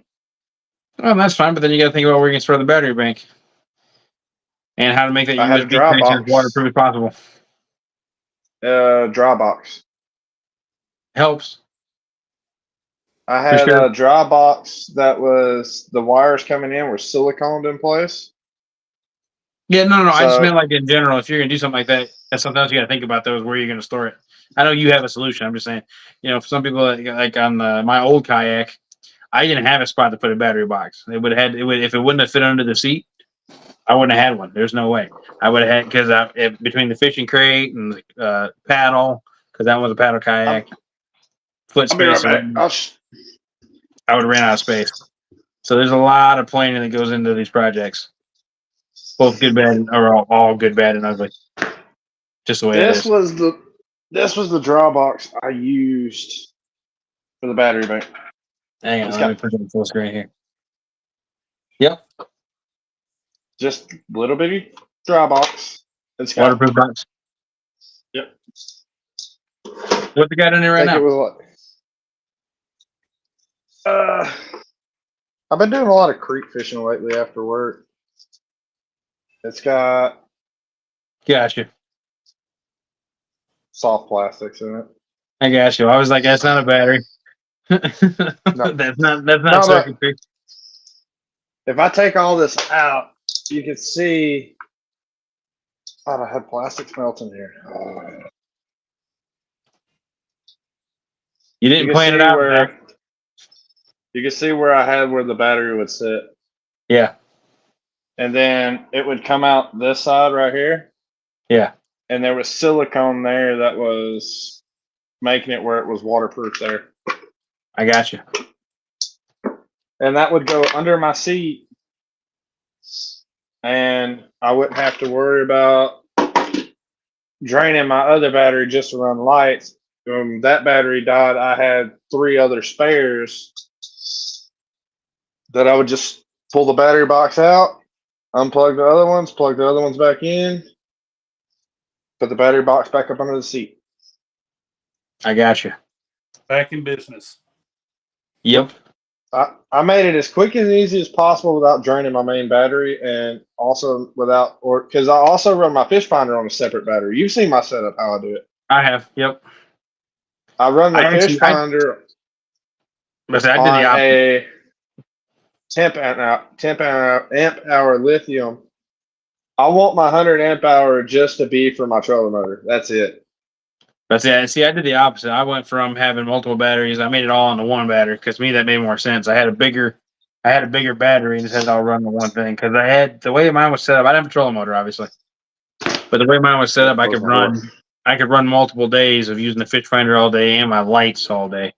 Well, that's fine, but then you got to think about where you can store the battery bank and how to make that USB connection as waterproof as possible. Dry box helps. I had a dry box that was the wires coming in were siliconed in place. Yeah, no. I just meant like in general. If you're gonna do something like that, sometimes you got to think about those. Where you're gonna store it. I know you have a solution. I'm just saying. For some people, like on my old kayak, I didn't have a spot to put a battery box. If it wouldn't have fit under the seat, I wouldn't have had one. There's no way. I would have had because between the fishing crate and the paddle, because that was a paddle kayak, foot space. I'll be right back. I would have ran out of space. So there's a lot of planning that goes into these projects. Both good, bad, or all good, bad, and ugly. Just the way it is. This was the draw box I used for the battery bank. Hang on, let me put it in full screen here. Yep. Just a little bitty draw box. It's got waterproof box. Yep. What's it got in there right now? I've been doing a lot of creek fishing lately after work. It's got Gotcha. soft plastics in it. I got you. I was like, that's not a battery. No, That's not no, but circuitry. if I take all this out, you can see. God, I had plastics melt in here. You You didn't can plan it see out, Zach. where I had where the battery would sit, Yeah. and then it would come out this side right here, Yeah. and there was silicone there that was making it where it was waterproof there, I got you. and that would go under my seat, and I wouldn't have to worry about draining my other battery just to run lights. When that battery died, I had 3 other spares that I would just pull the battery box out, unplug the other ones, plug the other ones back in, put the battery box back up under the seat. I got you. Back in business. Yep. I made it as quick and easy as possible without draining my main battery, and also because I also run my fish finder on a separate battery. You've seen my setup, how I do it. I have. Yep. I run the I fish actually, I finder did the on opposite. a amp hour lithium. I want my 100 amp hour just to be for my trailer motor. That's it. But yeah, see, I did the opposite. I went from having multiple batteries. I made it all into one battery because to me that made more sense. I had a bigger battery and just had it all run to one thing because I had the way mine was set up. I didn't have a trolling motor, obviously, but the way mine was set up, I could run multiple days of using the fish finder all day and my lights all day,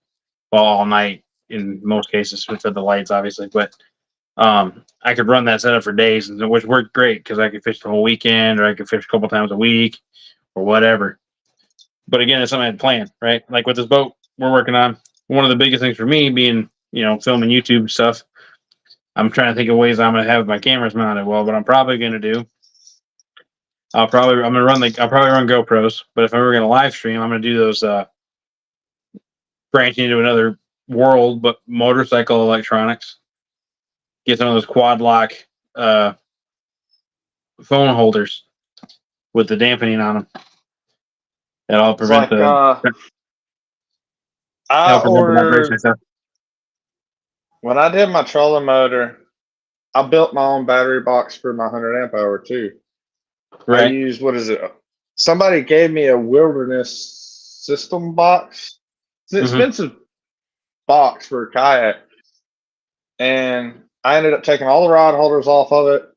well, all night in most cases for the lights, obviously. But I could run that setup for days, which worked great because I could fish the whole weekend or I could fish a couple times a week or whatever. But again, it's something I had planned, right? Like with this boat we're working on, one of the biggest things for me being, filming YouTube stuff, I'm trying to think of ways I'm going to have my cameras mounted well. What I'm probably going to do, I'll probably run GoPros. But if I'm ever going to live stream, I'm going to do those branching into another world, but motorcycle electronics. Get some of those quad lock phone holders with the dampening on them. That'll prevent I help prevent the vibration ordered stuff. when I did my trolling motor. I built my own battery box for my 100 amp hour too. I Right. used somebody gave me a wilderness system box. It's an expensive box for a kayak, and I ended up taking all the rod holders off of it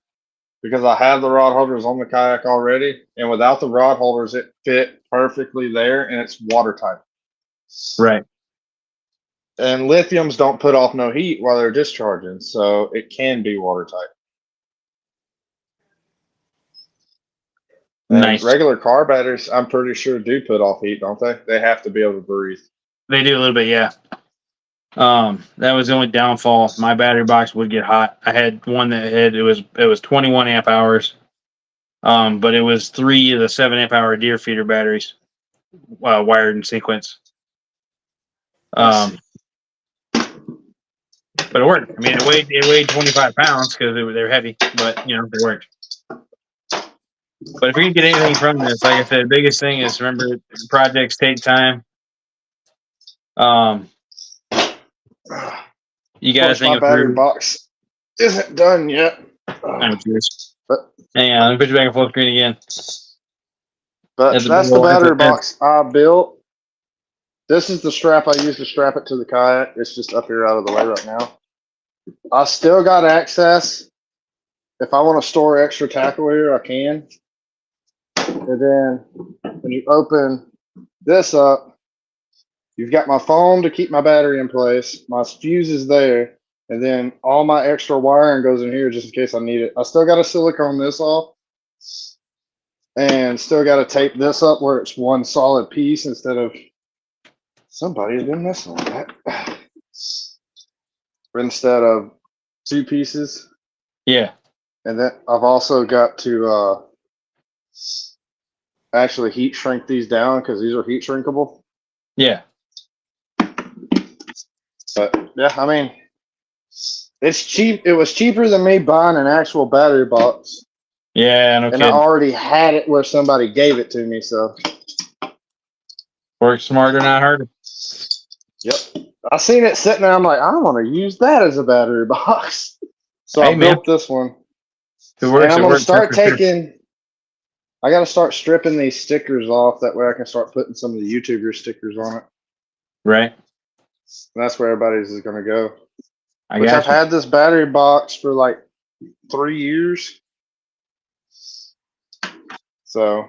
because I have the rod holders on the kayak already, and without the rod holders, it fit perfectly there, and it's watertight. Right. And lithiums don't put off no heat while they're discharging, so it can be watertight. And Nice. regular car batteries, I'm pretty sure, do put off heat, don't they? They have to be able to breathe. They do a little bit, yeah. That was the only downfall. My battery box would get hot. I had one that it was 21 amp hours. But it was 3 of the 7 amp hour deer feeder batteries, wired in sequence. But it worked. I mean, it weighed 25 pounds because they're heavy, but they worked. But if you're gonna get anything from this, like I said, the biggest thing is remember projects take time. You got to think my of battery box isn't done yet. I'm curious. But hang on, let me put you back in full screen again. that's the battery box I built. This is the strap I use to strap it to the kayak. It's just up here out of the way right now. I still got access. If I want to store extra tackle here, I can. And then when you open this up, you've got my foam to keep my battery in place. My fuse is there. And then all my extra wiring goes in here just in case I need it. I still got to silicone this off. And still got to tape this up where it's one solid piece instead of somebody's been messing with that. Instead of 2 pieces. Yeah. And then I've also got to actually heat shrink these down because these are heat shrinkable. Yeah. But yeah, I mean, it's cheap. It was cheaper than me buying an actual battery box, Yeah, no and I kidding. already had it where somebody gave it to me. So Work smarter, not harder. yep, I seen it sitting there. I'm like, I want to use that as a battery box. So Hey, I man. built this one, If it and works, I'm it gonna works. start That's for sure. taking. I got to start stripping these stickers off. That way, I can start putting some of the YouTuber stickers on it. Right. And that's where everybody's is gonna go. I Which got I've you. had this battery box for like 3 years. So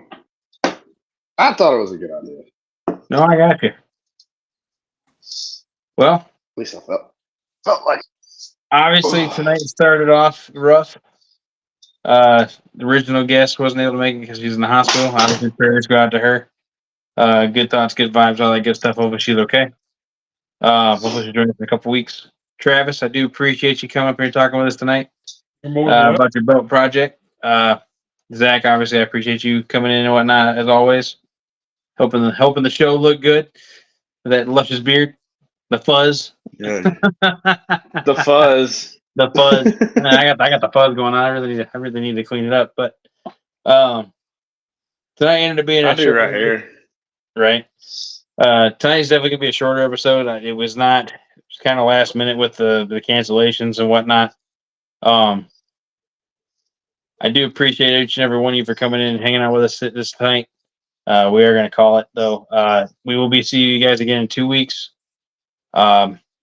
I thought it was a good idea. No, I got you. Well, At least I felt like. obviously tonight started off rough. The original guest wasn't able to make it because she's in the hospital. Obviously, prayers go out to her. Good thoughts, good vibes, all that good stuff. Hopefully, she's okay. Hopefully, she'll join us in a couple weeks. Travis, I do appreciate you coming up here and talking with us tonight You're more than welcome. about your boat project. Zach, obviously, I appreciate you coming in and whatnot as always. Helping the show look good. That luscious beard, the fuzz, Yeah, the the fuzz. fuzz. I got the fuzz going on. I really need to clean it up. But um, tonight ended up being I a do short, right here. right? Tonight's definitely gonna be a shorter episode. It was not. It's kind of last minute with the cancellations and whatnot. I do appreciate each and every one of you for coming in and hanging out with us this night. We are gonna call it though. We will be seeing you guys again in 2 weeks.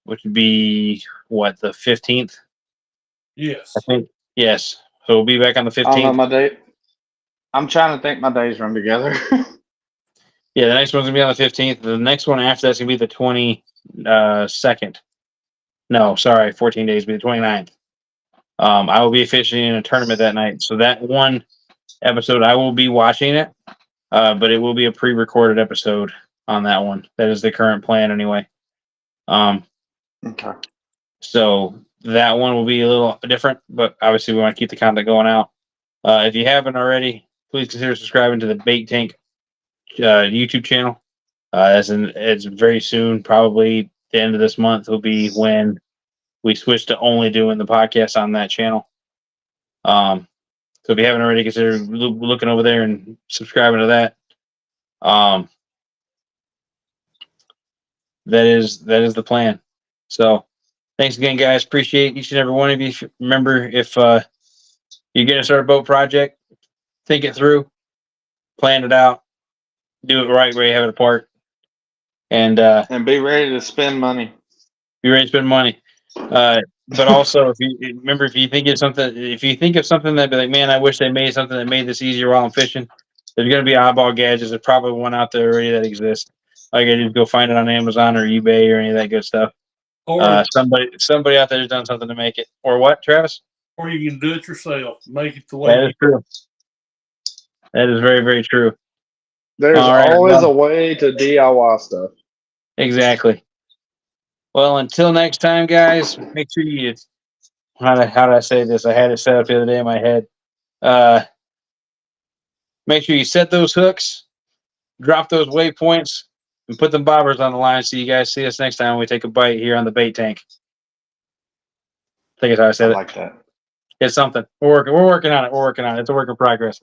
Which would be what, the 15th? Yes. I think. Yes. So we'll be back on the I don't know 15th. my date. I'm trying to think my days run together. Yeah, the next one's gonna be on the 15th. The next one after that's gonna be the 22nd. No, sorry, 14 days, be the 29th. I will be officiating in a tournament that night. So that one episode, I will be watching it, but it will be a pre-recorded episode on that one. That is the current plan anyway. Okay. So that one will be a little different, but obviously we want to keep the content going out. If you haven't already, please consider subscribing to the Bait Tank YouTube channel. It's very soon, probably the end of this month will be when we switch to only doing the podcast on that channel. So if you haven't already, consider looking over there and subscribing to that. That is the plan. So thanks again, guys. Appreciate each and every one of you. Remember, if you're going to start a boat project, think it through, plan it out, do it right where you have it apart, and And be ready to spend money. be ready to spend money. But also, if you remember, if you think of something that be like, man, I wish they made something that made this easier while I'm fishing. There's going to be eyeball gadgets. There's probably one out there already that exists. All you got to do is go find it on Amazon or eBay or any of that good stuff. Or Somebody out there has done something to make it. Or what, Travis? or you can do it yourself. Make it the way That you is true. That is very, very true. There's All right, always well, a way to DIY stuff. exactly. Well, until next time, guys, make sure you. How did I say this? I had it set up the other day in my head. Make sure you set those hooks, drop those waypoints, and put them bobbers on the line so you guys see us next time when we take a bite here on the Bait Tank. I think it's how I I said it. like that. It's something. We're working on it. We're working on it. It's a work in progress.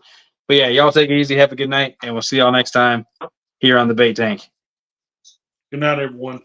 But yeah, y'all take it easy. Have a good night, and we'll see y'all next time here on the Bait Tank. Good night, everyone.